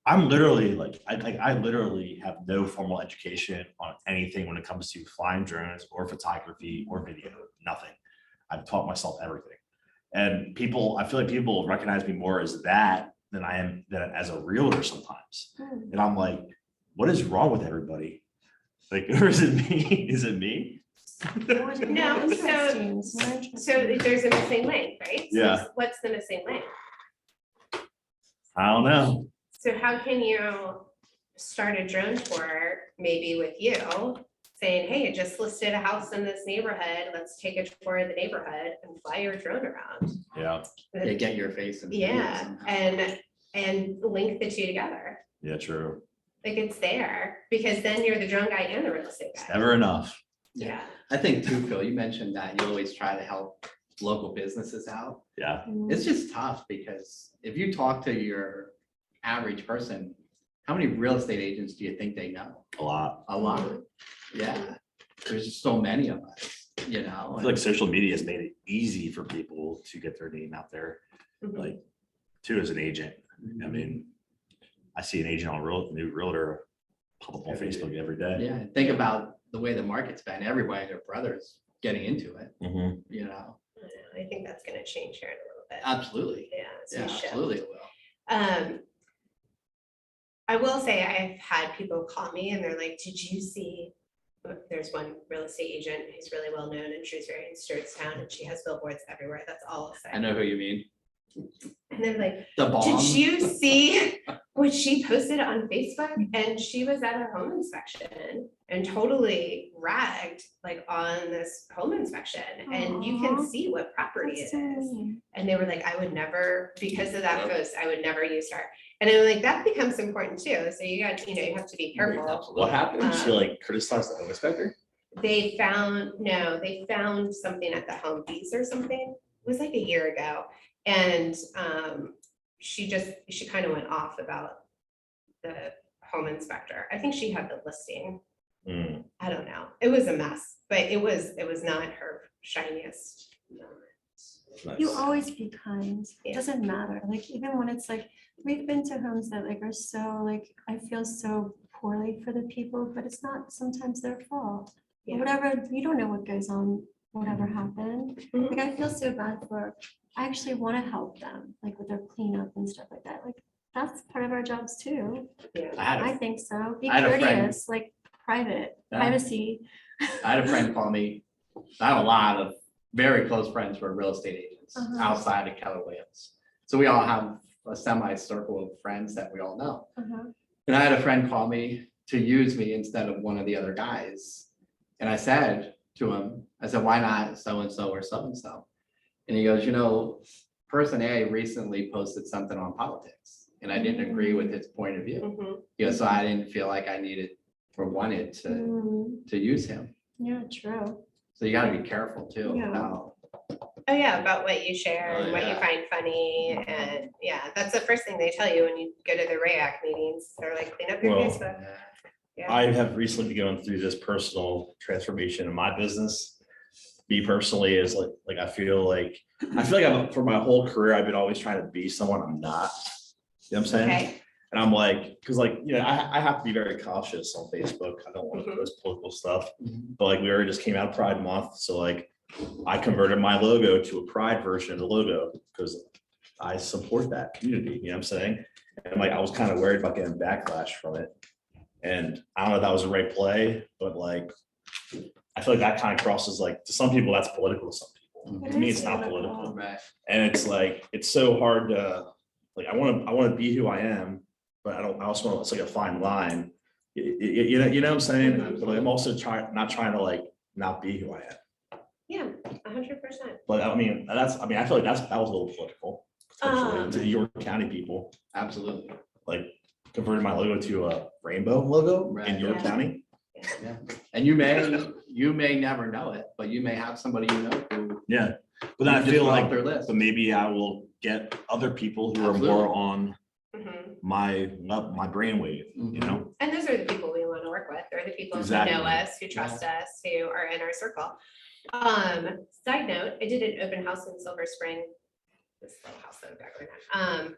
S3: I'm literally like, I literally have no formal education on anything when it comes to flying drones or photography or video, nothing. I've taught myself everything. And I feel like people recognize me more as that than I am than as a realtor sometimes.
S6: Hmm.
S3: And I'm like, what is wrong with everybody? Like, or is it me? Is it me?
S2: No, so-
S6: Interesting, it's more
S2: So
S6: interesting.
S2: there's a missing link, right? So
S3: Yeah.
S2: What's the missing link?
S3: I don't know.
S2: So how can you start a drone tour, maybe with you, saying, hey, I just listed a house in this neighborhood, let's take a tour of the neighborhood and fly your drone around.
S3: Yeah,
S1: Yeah, get your face in. the video
S2: Yeah,
S1: somehow.
S2: and link the two together.
S3: yeah, true.
S2: Like it's there, because then you're the drone guy and the real estate
S3: It's
S2: guy.
S3: never enough.
S2: Yeah,
S1: I think too, Phil, you mentioned that you always try to help local businesses out.
S3: Yeah,
S6: Mm.
S1: It's just tough because if you talk to your average person, how many real estate agents do you think they know?
S3: a lot.
S1: A lot. Yeah. There's just so many of us, you know?
S3: I feel like social media has made it easy for people to get their name out there,
S2: Mhm.
S3: like, too, as an agent. I mean, I see an agent on new realtor pop up on
S1: Every day.
S3: Facebook every day.
S1: Yeah, think about the way the market's been. Everybody and their brothers getting into it,
S3: Mhm.
S1: you know?
S2: I think that's gonna change here in a little bit.
S1: Absolutely.
S2: Yeah, it's
S1: Yeah,
S2: a shift.
S1: absolutely it will.
S2: I will say I've had people call me and they're like, did you see? There's one real estate agent who's really well known in Shrewsbury and Stewartstown, and she has billboards everywhere. That's all I'll say.
S1: I know who you mean.
S2: And they're like,
S1: The bomb.
S2: did you see what she posted on Facebook? And she was at a home inspection and totally ragged like on this home inspection. And you can
S6: Aw.
S2: see what property it
S6: That's so
S2: is.
S6: mean.
S2: And they were like, I would never, because of that post, I would never use her. And I'm like, that becomes important too. So you got, you have to be careful.
S3: What happened? She
S2: Um,
S3: like criticized the home inspector?
S2: They found something at the Home Bees or something. It was like a year ago. And she kind of went off about the home inspector. I think she had the listing.
S3: Mm.
S2: I don't know. It was a mess, but it was not her shiniest moment.
S6: You
S3: Nice.
S6: always be kind. It
S2: Yeah.
S6: doesn't matter. Like even when it's like, we've been to homes that like are so like, I feel so poorly for the people, but it's not sometimes their fault.
S2: Yeah.
S6: Or whatever, you don't know what goes on, whatever happened.
S2: Mhm.
S6: Like I feel so bad I actually want to help them, like with their cleanup and stuff like that. Like that's part of our jobs too.
S1: I had
S6: I
S1: a-
S6: think so. Be
S1: I had a friend-
S6: courteous, like private,
S1: Yeah.
S6: privacy.
S1: I had a friend call me. I have a lot of very close friends who are real estate agents
S6: Uh-huh.
S1: outside of Keller Williams. So we all have a semi-circle of friends that we all know.
S6: Uh-huh.
S1: And I had a friend call me to use me instead of one of the other guys. And I said to him, I said, why not so-and-so or so-and-so? And he goes, person A recently posted something on politics and I didn't agree with his point of view.
S2: Mhm.
S1: He goes, so I didn't feel like I needed or wanted to use him.
S6: Yeah, true.
S1: So you gotta be careful too.
S6: Yeah.
S1: about-
S2: Oh, yeah, about what you share
S1: Oh,
S2: and what you
S1: yeah.
S2: find funny. And yeah, that's the first thing they tell you when you go to the RAAC meetings. They're like, clean up your
S3: Well,
S2: Facebook. Yeah.
S3: I have recently been going through this personal transformation in my business. Me personally is like, I feel like for my whole career, I've been always trying to be someone I'm not. You know what I'm saying?
S2: Okay.
S3: And I'm like, because I have to be very cautious on Facebook. I don't want to
S2: Mhm.
S3: post political stuff,
S1: Mhm.
S3: but like we already just came out of Pride Month. So like I converted my logo to a Pride version of the logo because I support that community, you know what I'm saying? And like, I was kind of worried about getting backlash from it. And I don't know if that was the right play, but like, I feel like that kind of crosses like, to some people, that's political to some people.
S1: Mhm.
S3: To me, it's not political.
S1: Right.
S3: And it's like, it's so hard to, like, I want to be who I am, but I also want, it's like a fine line. You know what I'm saying? But like, I'm also not trying to like, not be who I am.
S2: Yeah, 100%.
S3: But I mean, I feel like that was a little political. potentially, to the York County people,
S1: Absolutely.
S3: like converted my logo to a rainbow logo in
S1: Right.
S3: York
S2: Yeah.
S3: County.
S1: Yeah. And you may never know it, but you may have somebody you know who.
S3: Yeah, but then I
S1: just
S3: feel
S1: put off
S3: like,
S1: their list.
S3: but maybe I will get other people who are
S1: Absolutely.
S3: more on
S2: Mhm.
S3: my brainwave, you know?
S2: And those are the people we want to work with. They're the people who
S3: Exactly.
S2: know us, who trust us, who are in our circle. Side note, I did an open house in Silver Spring. This little house that I'm back right now.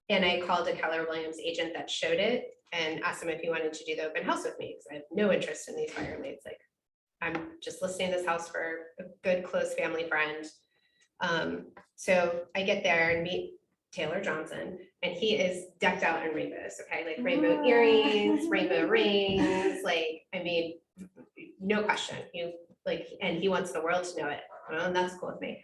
S2: And I called a Keller Williams agent that showed it and asked him if he wanted to do the open house with me, because I have no interest in these fire leads. Like, I'm just listing this house for a good, close family friend. So I get there and meet Taylor Johnson, and he is decked out in rainbows, okay, like rainbow earrings, rainbow rings, like, I mean, no question, and he wants the world to know it, well, and that's cool with me.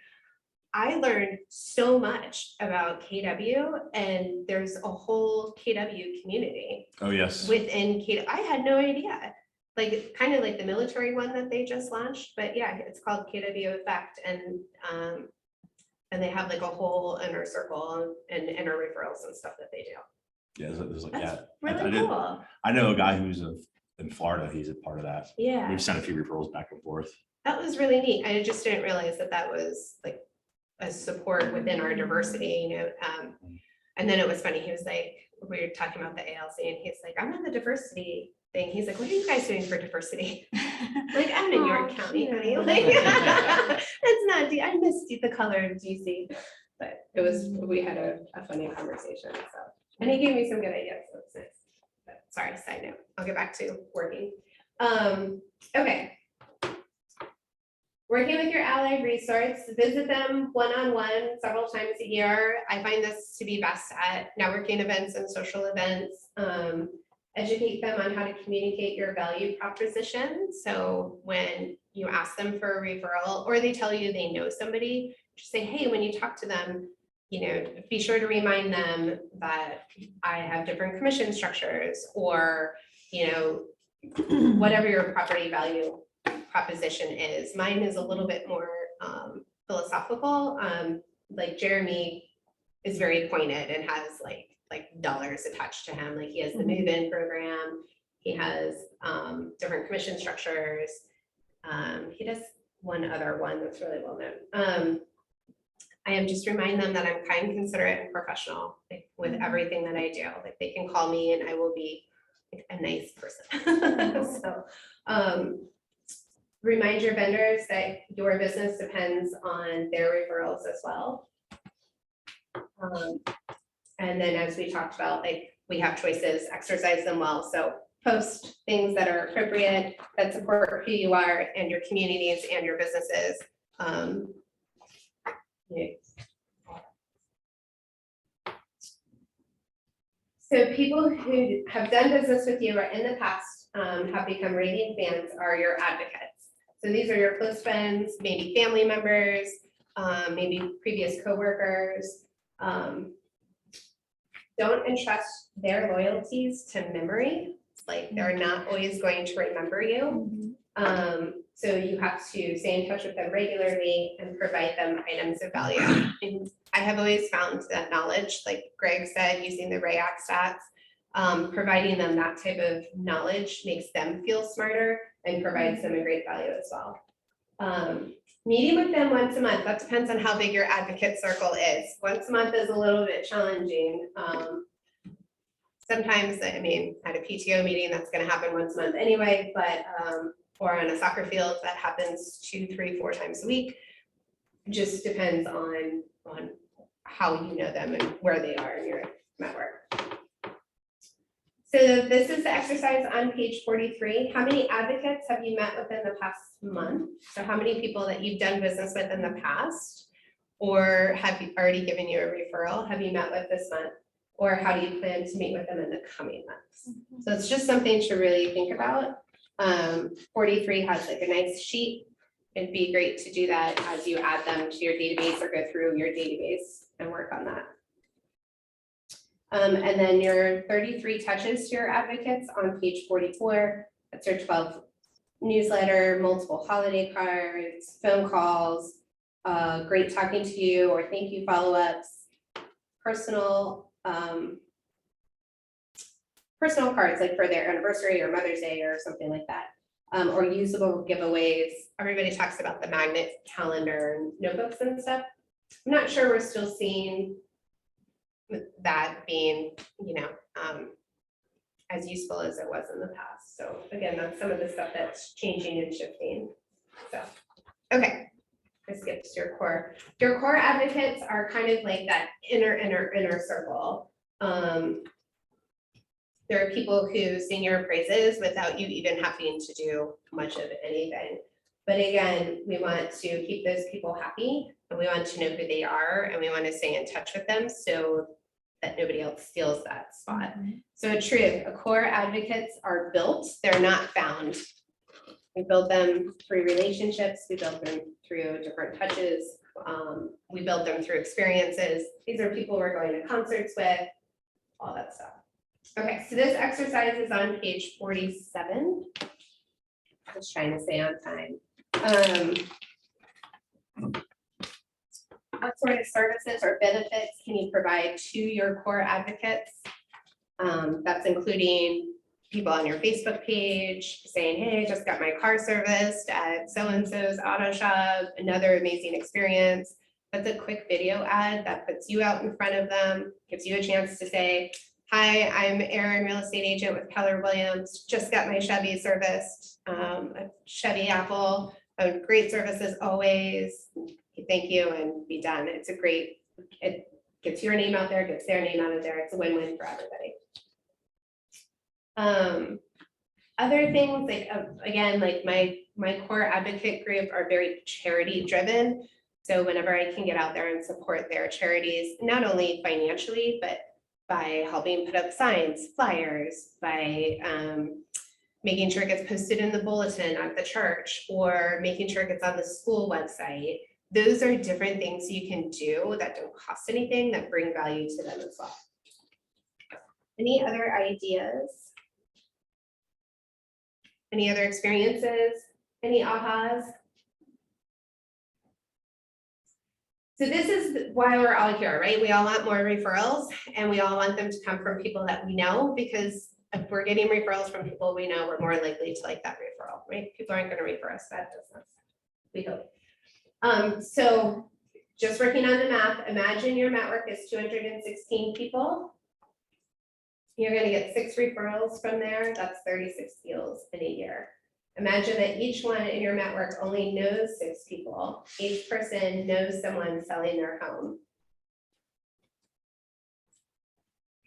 S2: I learned so much about KW, and there's a whole KW community
S3: Oh, yes.
S2: within KW. I had no idea. Like, kind of like the military one that they just launched, but yeah, it's called KW Effect, and they have like a whole inner circle and inner referrals and stuff that they do.
S3: Yeah, there's like,
S2: That's
S3: yeah.
S2: really
S3: I did.
S2: cool.
S3: I know a guy who's in Florida. He's a part of that.
S2: Yeah,
S3: We've sent a few referrals back and forth.
S2: that was really neat. I just didn't realize that that was like a support within our diversity, you know. And then it was funny, he was like, we were talking about the ALC, and he's like, I'm in the diversity thing. He's like, what are you guys doing for diversity? Like, I'm in York County, honey. Like, it's not, I missed the color of DC. But it was, we had a funny conversation, so. And he gave me some good ideas, so it's nice. But sorry, side note, I'll get back to working. Okay. Working with your allied resource, visit them one-on-one several times a year. I find this to be best at networking events and social events. Educate them on how to communicate your value proposition. So when you ask them for a referral, or they tell you they know somebody, just say, hey, when you talk to them, you know, be sure to remind them that I have different commission structures, or, you know, whatever your property value proposition is. Mine is a little bit more philosophical. Like Jeremy is very pointed and has like dollars attached to him. Like, he has the move-in program. He has different commission structures. He does one other one that's really well known. I am just remind them that I'm kind, considerate, and professional, like, with everything that I do. Like, they can call me and I will be like a nice person. So remind your vendors that your business depends on their referrals as well. And then, as we talked about, like, we have choices, exercise them well. So post things that are appropriate, that support who you are and your communities and your businesses. Yeah. So people who have done business with you or in the past have become radiant fans are your advocates. So these are your close friends, maybe family members, maybe previous coworkers. Don't entrust their loyalties to memory. Like, they're not always going to remember you. So you have to stay in touch with them regularly and provide them items of value. And I have always found that knowledge, like Greg said, using the RAAC stats, providing them that type of knowledge makes them feel smarter and provides them a great value as well. Meeting with them once a month, that depends on how big your advocate circle is. Once a month is a little bit challenging. Sometimes, I mean, at a PTO meeting, that's gonna happen once a month anyway, but, or on a soccer field, that happens 2, 3, 4 times a week. Just depends on how you know them and where they are in your network. So this is the exercise on page 43. How many advocates have you met within the past month? So how many people that you've done business with in the past, or have you already given you a referral, have you met with this month? Or how do you plan to meet with them in the coming months? So it's just something to really think about. 43 has like a nice sheet It'd be great to do that as you add them to your database or go through your database and work on that. And then your 33 touches to your advocates on page 44, that's your 12 newsletter, multiple holiday cards, phone calls, great talking to you or thank you follow-ups, personal cards like for their anniversary or Mother's Day or something like that. Or usable giveaways. Everybody talks about the magnet calendar and notebooks and stuff. I'm not sure we're still seeing that being, as useful as it was in the past. So again, that's some of the stuff that's changing and shifting. So, okay, I skipped your core. Your core advocates are kind of like that inner circle. There are people who sing your praises without you even having to do much of anything. But again, we want to keep those people happy and we want to know who they are and we want to stay in touch with them so that nobody else steals that spot. So true, core advocates are built, they're not found. We build them through relationships, we build them through different touches, we build them through experiences. These are people we're going to concerts with, all that stuff. Okay, so this exercise is on page 47. I was trying to stay on time. What sort of services or benefits can you provide to your core advocates? That's including people on your Facebook page saying, hey, I just got my car serviced at so-and-so's auto shop, another amazing experience. That's a quick video ad that puts you out in front of them, gives you a chance to say, hi, I'm Erin, real estate agent with Keller Williams. Just got my Chevy serviced, a Chevy Apple. Great service as always. Thank you and be done. It's a great, it gets your name out there, gets their name out of there. It's a win-win for everybody. Other things like, again, like my core advocate group are very charity driven. So whenever I can get out there and support their charities, not only financially, but by helping put up signs, flyers, by making sure it gets posted in the bulletin at the church or making sure it gets on the school website. Those are different things you can do that don't cost anything that bring value to them as well. Any other ideas? Any other experiences? Any ahas? So this is why we're all here, right? We all want more referrals and we all want them to come from people that we know, because if we're getting referrals from people we know, we're more likely to like that referral, right? People aren't going to refer us bad business, we hope. So just working on the math, imagine your network is 216 people. You're going to get 6 referrals from there. That's 36 deals in a year. Imagine that each one in your network only knows 6 people. Each person knows someone selling their home.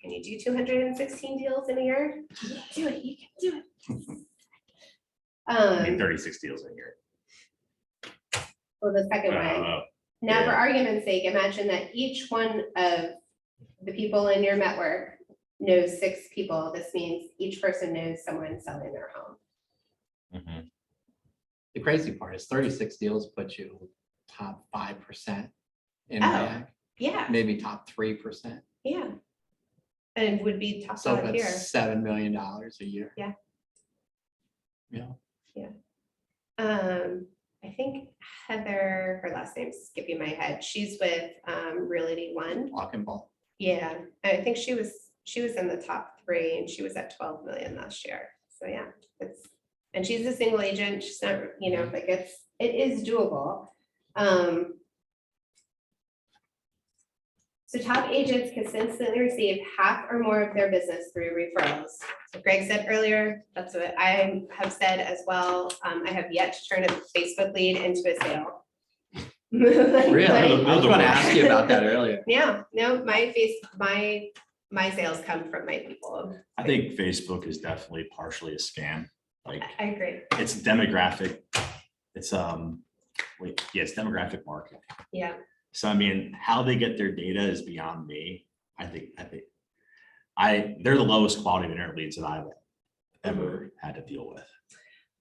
S2: Can you do 216 deals in a year? You can do it. You can do it.
S3: I mean, 36 deals a year.
S2: Well, the second
S3: I don't
S2: one.
S3: know.
S2: Now, for
S3: Yeah.
S2: argument's sake, imagine that each one of the people in your network knows 6 people. This means each person knows someone selling their home.
S3: Mhm.
S1: The crazy part is 36 deals put you top 5% in
S2: Oh.
S1: REAC,
S2: Yeah,
S1: maybe top 3%.
S2: yeah. And would be top
S1: So
S2: dog here.
S1: that's $7 million a year.
S2: Yeah.
S1: Yeah.
S2: I think Heather, her last name's skipping my head. She's with Realty One.
S1: Walk and ball.
S2: Yeah, I think she was in the top 3 and she was at 12 million last year. So yeah, and she's a single agent. She's not, like it is doable. So top agents consistently receive half or more of their business through referrals. So Greg said earlier, that's what I have said as well. I have yet to turn a Facebook lead into a sale.
S1: Really?
S2: Like,
S1: I was going to ask you about that earlier.
S2: yeah, no, my sales come from my people.
S3: I think Facebook is definitely partially a scam. Like
S2: I agree.
S3: it's demographic. It's it's demographic marketing.
S2: Yeah,
S3: So I mean, how they get their data is beyond me. I think they're the lowest quality of internet leads that I've ever had to deal with.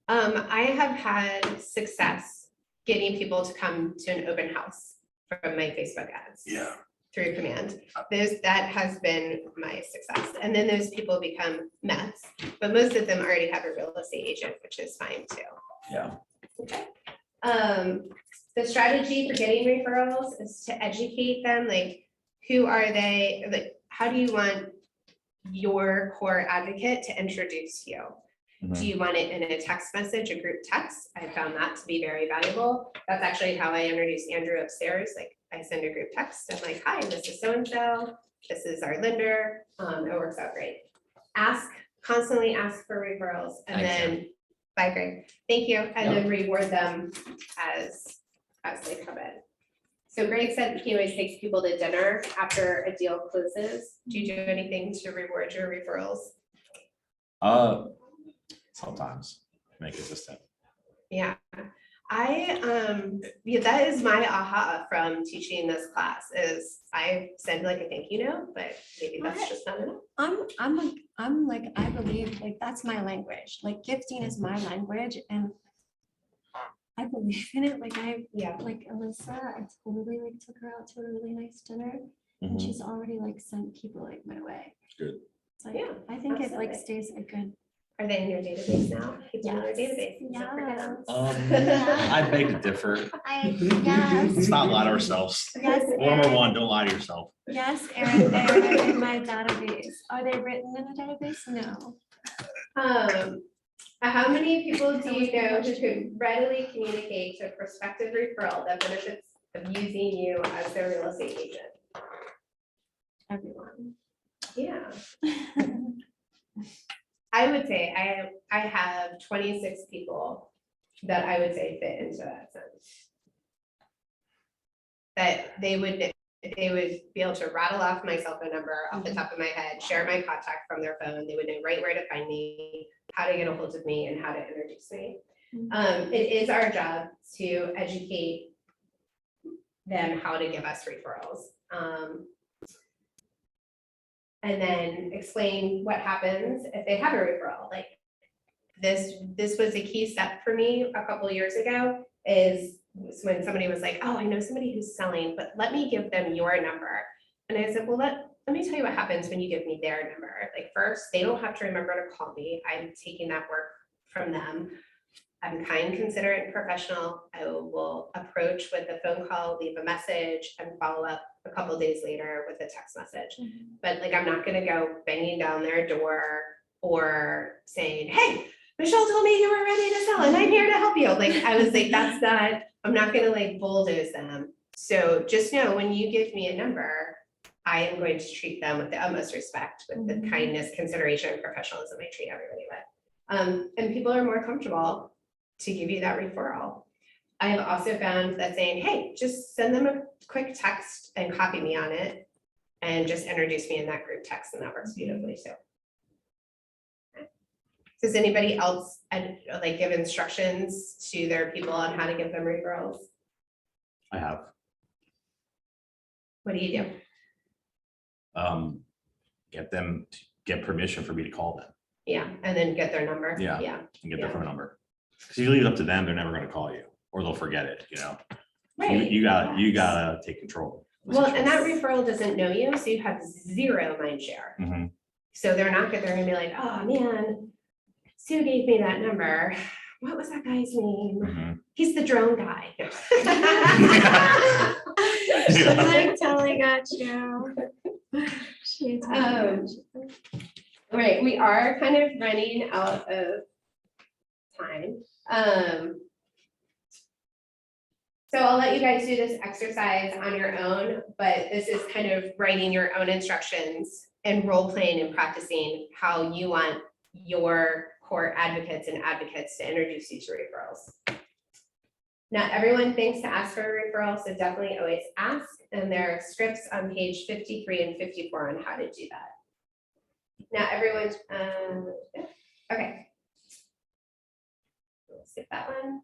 S2: I have had success getting people to come to an open house from my Facebook ads.
S3: Yeah.
S2: Through command. That has been my success. And then those people become Mets, but most of them already have a real estate agent, which is fine too.
S3: Yeah.
S2: Okay. The strategy for getting referrals is to educate them, like, who are they? Like, how do you want your core advocate to introduce you? Do you want it in a text message, a group text? I found that to be very valuable. That's actually how I introduced Andrew upstairs. Like, I send a group text. I'm like, hi, this is so-and-so. This is our lender. It works out great. Constantly ask for referrals, and
S1: Thank
S2: then, bye, Greg. Thank you. And then reward them as they come in. So Greg said he always takes people to dinner after a deal closes. Do you do anything to reward your referrals?
S3: Sometimes make it consistent.
S2: Yeah, yeah, that is my aha from teaching this class is I send like a thank you note, but maybe that's just not enough.
S6: I'm like, I believe like that's my language, like gifting is my language and I believe in it. Like
S2: Yeah.
S6: like Alyssa, I totally like took her out to a really nice dinner and she's already like sent people like my way.
S3: Good.
S6: So like,
S2: Yeah,
S6: I think it like
S2: absolutely.
S6: stays a good.
S2: Are they in your database now? Keep them in your
S6: Yes.
S2: database. Don't forget them.
S3: I beg to differ.
S6: Yes.
S3: Let's not lie to ourselves.
S6: Yes,
S3: Rule number
S6: Erin.
S3: one, don't lie to yourself.
S6: Yes, Erin, they're in my database. Are they written in a database? No.
S2: How many people do you know who could readily communicate to a prospective referral that benefits of using you as their real estate agent?
S6: Everyone.
S2: Yeah. I would say I have 26 people that I would say fit into that sense. That they would be able to rattle off my cell phone number off the top of my head, share my contact from their phone. They would know right where to find me, how to get a hold of me, and how to introduce me. It is our job to educate them how to give us referrals. And then explain what happens if they have a referral. Like this was a key step for me a couple of years ago is when somebody was like, oh, I know somebody who's selling, but let me give them your number. And I said, well, let me tell you what happens when you give me their number. Like first, they don't have to remember to call me. I'm taking that work from them. I'm kind, considerate, and professional. I will approach with a phone call, leave a message, and follow up a couple days later with a text message. But like, I'm not gonna go banging down their door or saying, hey, Michelle told me you were ready to sell and I'm here to help you. Like, I was like, I'm not gonna like bulldoze them. So just know when you give me a number, I am going to treat them with the utmost respect, with the kindness, consideration, and professionalism I treat everybody with. And people are more comfortable to give you that referral. I have also found that saying, hey, just send them a quick text and copy me on it and just introduce me in that group text, and that works beautifully too. Does anybody else like give instructions to their people on how to give them referrals?
S3: I have.
S2: What do you do?
S3: Get permission for me to call them
S2: Yeah, and then get their number.
S3: Yeah.
S2: Yeah.
S3: and get their phone number. Because you leave it up to them, they're never gonna call you, or they'll forget it, you know?
S2: Right.
S3: You gotta take control.
S2: Well, and that referral doesn't know you, so you have zero mind share.
S3: Mhm.
S2: So they're gonna be like, oh man, Sue gave me that number. What was that guy's name?
S3: Mhm.
S2: He's the drone guy.
S6: She's like totally got you. She totally got you.
S2: All right, we are kind of running out of time. So I'll let you guys do this exercise on your own, but this is kind of writing your own instructions and role playing and practicing how you want your core advocates to introduce you to referrals. Not everyone thinks to ask for a referral, so definitely always ask. And there are scripts on page 53 and 54 on how to do that. Now everyone, okay. We'll skip that one.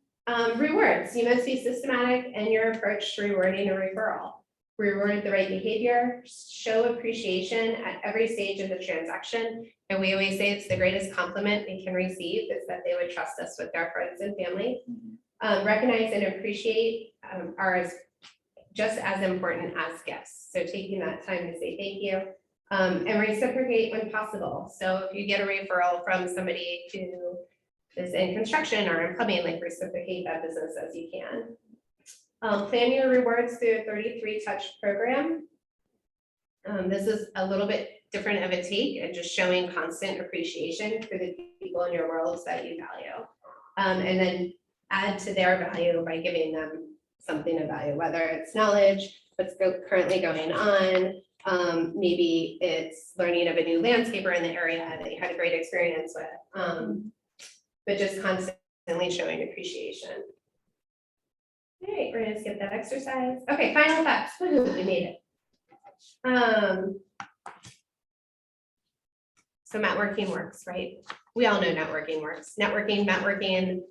S2: Rewards, you must be systematic in your approach to rewarding a referral. Reward the right behavior, show appreciation at every stage of the transaction. And we always say it's the greatest compliment we can receive is that they would trust us with their friends and family. Recognize and appreciate are just as important as gifts. So taking that time to say thank you, and reciprocate when possible. So if you get a referral from somebody who is in construction or in plumbing, like reciprocate that business as you can. Plan your rewards through a 33 touch program. This is a little bit different of a take and just showing constant appreciation for the people in your worlds that you value. And then add to their value by giving them something of value, whether it's knowledge, what's currently going on. Maybe it's learning of a new landscaper in the area that you had a great experience with. But just constantly showing appreciation. All right, we're gonna skip that exercise. Okay, final thoughts. Woohoo, we made it. So networking works, right? We all know networking works. Networking,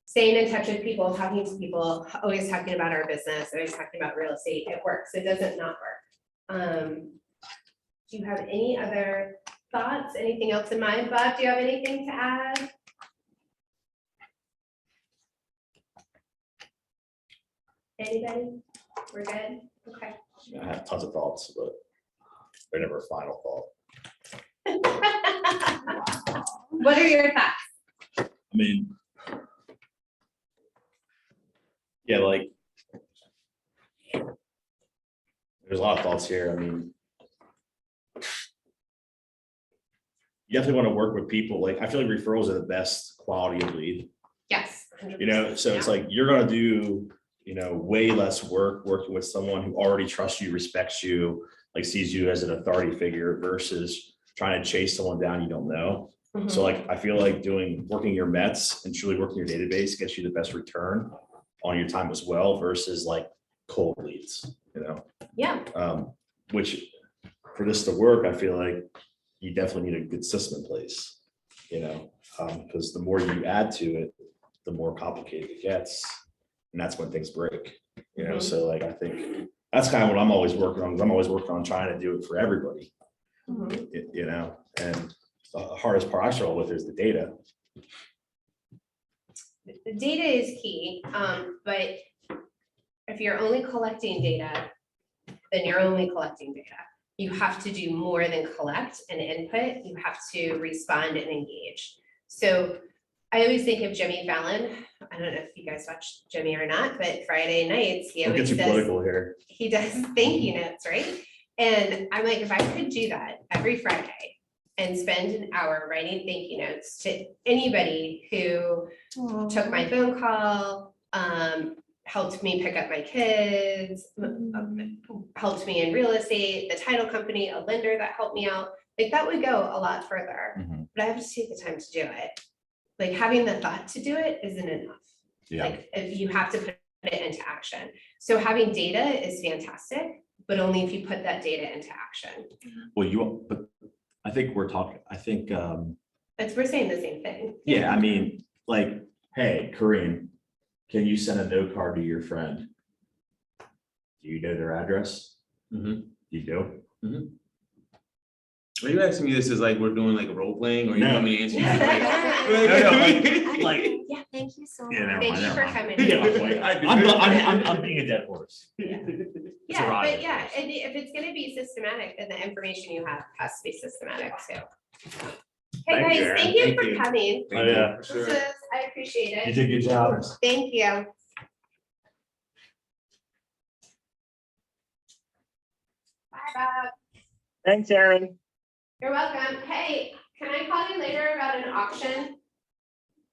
S2: staying in touch with people, talking to people, always talking about our business, always talking about real estate. It works. It doesn't not work. Do you have any other thoughts? Anything else in mind? Bob, do you have anything to add? Anybody? We're good? Okay.
S3: I have tons of thoughts, but they're never a final thought.
S2: What are your thoughts?
S3: I mean, yeah, like there's a lot of thoughts here. I mean, you definitely want to work with people. Like, I feel like referrals are the best quality of lead,
S2: Yes.
S3: you know,
S2: 100%,
S3: so it's
S2: yeah.
S3: like you're going to do, you know, way less work working with someone who already trusts you, respects you, like sees you as an authority figure versus trying to chase someone down you don't know.
S2: Mhm.
S3: So like, I feel like working your Mets and truly working your database gets you the best return on your time as well versus like cold leads, you know?
S2: Yeah.
S3: Which for this to work, I feel like you definitely need a good system in place, you know? Because the more you add to it, the more complicated it gets. And that's when things break, you know?
S2: Mhm.
S3: So like, I think that's kind of what I'm always working on, 'cause I'm always working on trying to do it for everybody,
S2: Mhm.
S3: you know? And the hardest part I struggle with is the data.
S2: The data is key, but if you're only collecting data, then you're only collecting data. You have to do more than collect and input. You have to respond and engage. So I always think of Jimmy Fallon. I don't know if you guys watch Jimmy or not, but Friday nights, he
S3: Don't get
S2: always
S3: too
S2: does,
S3: political here.
S2: he does thank you notes, right? And I'm like, if I could do that every Friday and spend an hour writing thank you notes to anybody who took my phone call, helped me pick up my kids, helped me in real estate, the title company, a lender that helped me out, like that would go a lot further.
S3: Mhm.
S2: But I have to take the time to do it. Like having the thought to do it isn't enough.
S3: Yeah,
S2: Like if you have to put it into action. So having data is fantastic, but only if you put that data into action.
S3: well, but I think we're talking, I think,
S2: We're saying the same thing.
S3: yeah, I mean, like, hey, Kareem, can you send a note card to your friend? Do you know their address?
S4: Mhm.
S3: You do?
S4: Are you asking me this is like we're doing like a role playing or you
S3: No.
S4: want me to answer?
S3: Like,
S6: Yeah, thank you so much.
S3: yeah, never
S2: Thank
S3: mind,
S2: you
S3: never
S2: for
S3: mind.
S2: coming.
S3: You get my point. I'm being a dead horse.
S2: Yeah,
S3: a ride.
S2: but yeah, and if it's gonna be systematic, then the information you have has to be systematic too. Hey
S3: Thank
S2: guys,
S3: you, Erin.
S2: thank you
S4: Thank
S2: for
S4: you.
S2: coming.
S4: Thank you,
S3: yeah.
S4: for
S2: This
S4: sure.
S2: is, I appreciate
S3: You
S2: it.
S3: did a good job.
S2: Thank you. Bye, Bob.
S7: Thanks, Erin.
S2: You're welcome. Hey, can I call you later about an auction?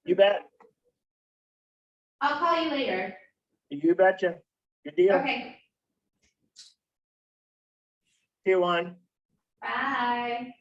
S7: You bet.
S2: I'll call you later.
S7: You betcha. Good deal.
S2: Okay,
S7: See you on.
S2: bye.